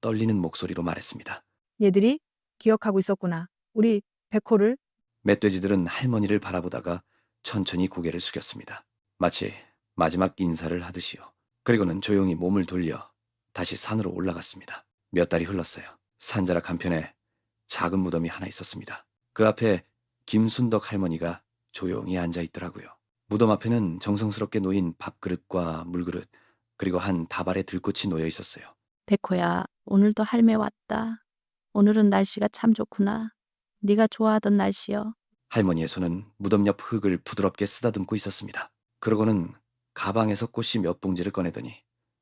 떨리는 목소리로 말했습니다. 얘들이 기억하고 있었구나. 우리 백호를. 멧돼지들은 할머니를 바라보다가 천천히 고개를 숙였습니다. 마치 마지막 인사를 하듯이요. 그리고는 조용히 몸을 돌려 다시 산으로 올라갔습니다. 몇 달이 흘렀어요. 산자락 한편에 작은 무덤이 하나 있었습니다. 그 앞에 김순덕 할머니가 조용히 앉아 있더라고요. 무덤 앞에는 정성스럽게 놓인 밥그릇과 물그릇, 그리고 한 다발의 들꽃이 놓여 있었어요. 백호야, 오늘도 할매 왔다. 오늘은 날씨가 참 좋구나. 네가 좋아하던 날씨여. 할머니의 손은 무덤 옆 흙을 부드럽게 쓰다듬고 있었습니다. 그러고는 가방에서 꽃이 몇 봉지를 꺼내더니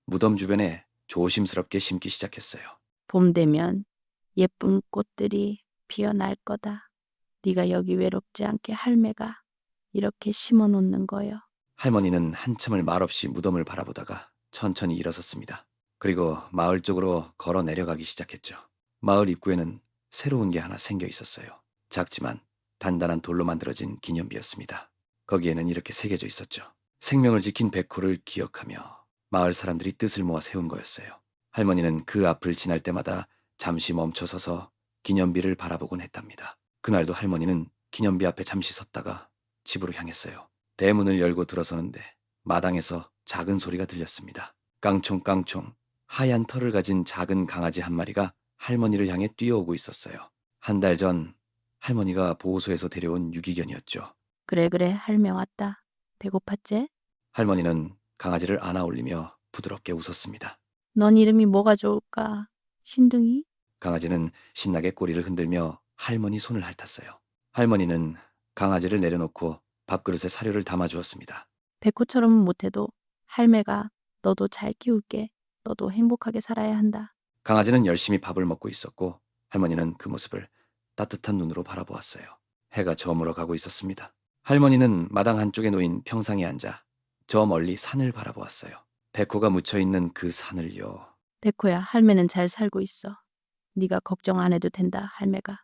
무덤 주변에 조심스럽게 심기 시작했어요. 봄 되면 예쁜 꽃들이 피어날 거다. 네가 여기 외롭지 않게 할매가 이렇게 심어 놓는 거요. 할머니는 한참을 말없이 무덤을 바라보다가 천천히 일어섰습니다. 그리고 마을 쪽으로 걸어 내려가기 시작했죠. 마을 입구에는 새로운 게 하나 생겨 있었어요. 작지만 단단한 돌로 만들어진 기념비였습니다. 거기에는 이렇게 새겨져 있었죠. 생명을 지킨 백호를 기억하며. 마을 사람들이 뜻을 모아 세운 거였어요. 할머니는 그 앞을 지날 때마다 잠시 멈춰서서 기념비를 바라보곤 했답니다. 그날도 할머니는 기념비 앞에 잠시 섰다가 집으로 향했어요. 대문을 열고 들어서는데 마당에서 작은 소리가 들렸습니다. 깡총깡총 하얀 털을 가진 작은 강아지 한 마리가 할머니를 향해 뛰어오고 있었어요. 한 달 전 할머니가 보호소에서 데려온 유기견이었죠. 그래 할매 왔다. 배고팠제? 할머니는 강아지를 안아 올리며 부드럽게 웃었습니다. 넌 이름이 뭐가 좋을까? 신둥이? 강아지는 신나게 꼬리를 흔들며 할머니 손을 핥았어요. 할머니는 강아지를 내려놓고 밥그릇에 사료를 담아주었습니다. 백호처럼은 못해도 할매가 너도 잘 키울게. 너도 행복하게 살아야 한다. 강아지는 열심히 밥을 먹고 있었고 할머니는 그 모습을 따뜻한 눈으로 바라보았어요. 해가 저물어 가고 있었습니다. 할머니는 마당 한쪽에 놓인 평상에 앉아 저 멀리 산을 바라보았어요. 백호가 묻혀있는 그 산을요. 백호야, 할매는 잘 살고 있어. 네가 걱정 안 해도 된다, 할매가.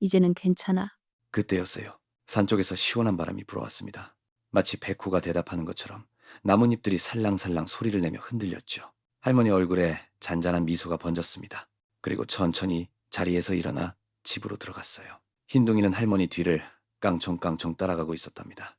이제는 괜찮아. 그때였어요. 산 쪽에서 시원한 바람이 불어왔습니다. 마치 백호가 대답하는 것처럼 나뭇잎들이 살랑살랑 소리를 내며 흔들렸죠. 할머니 얼굴에 잔잔한 미소가 번졌습니다. 그리고 천천히 자리에서 일어나 집으로 들어갔어요. 흰둥이는 할머니 뒤를 깡총깡총 따라가고 있었답니다.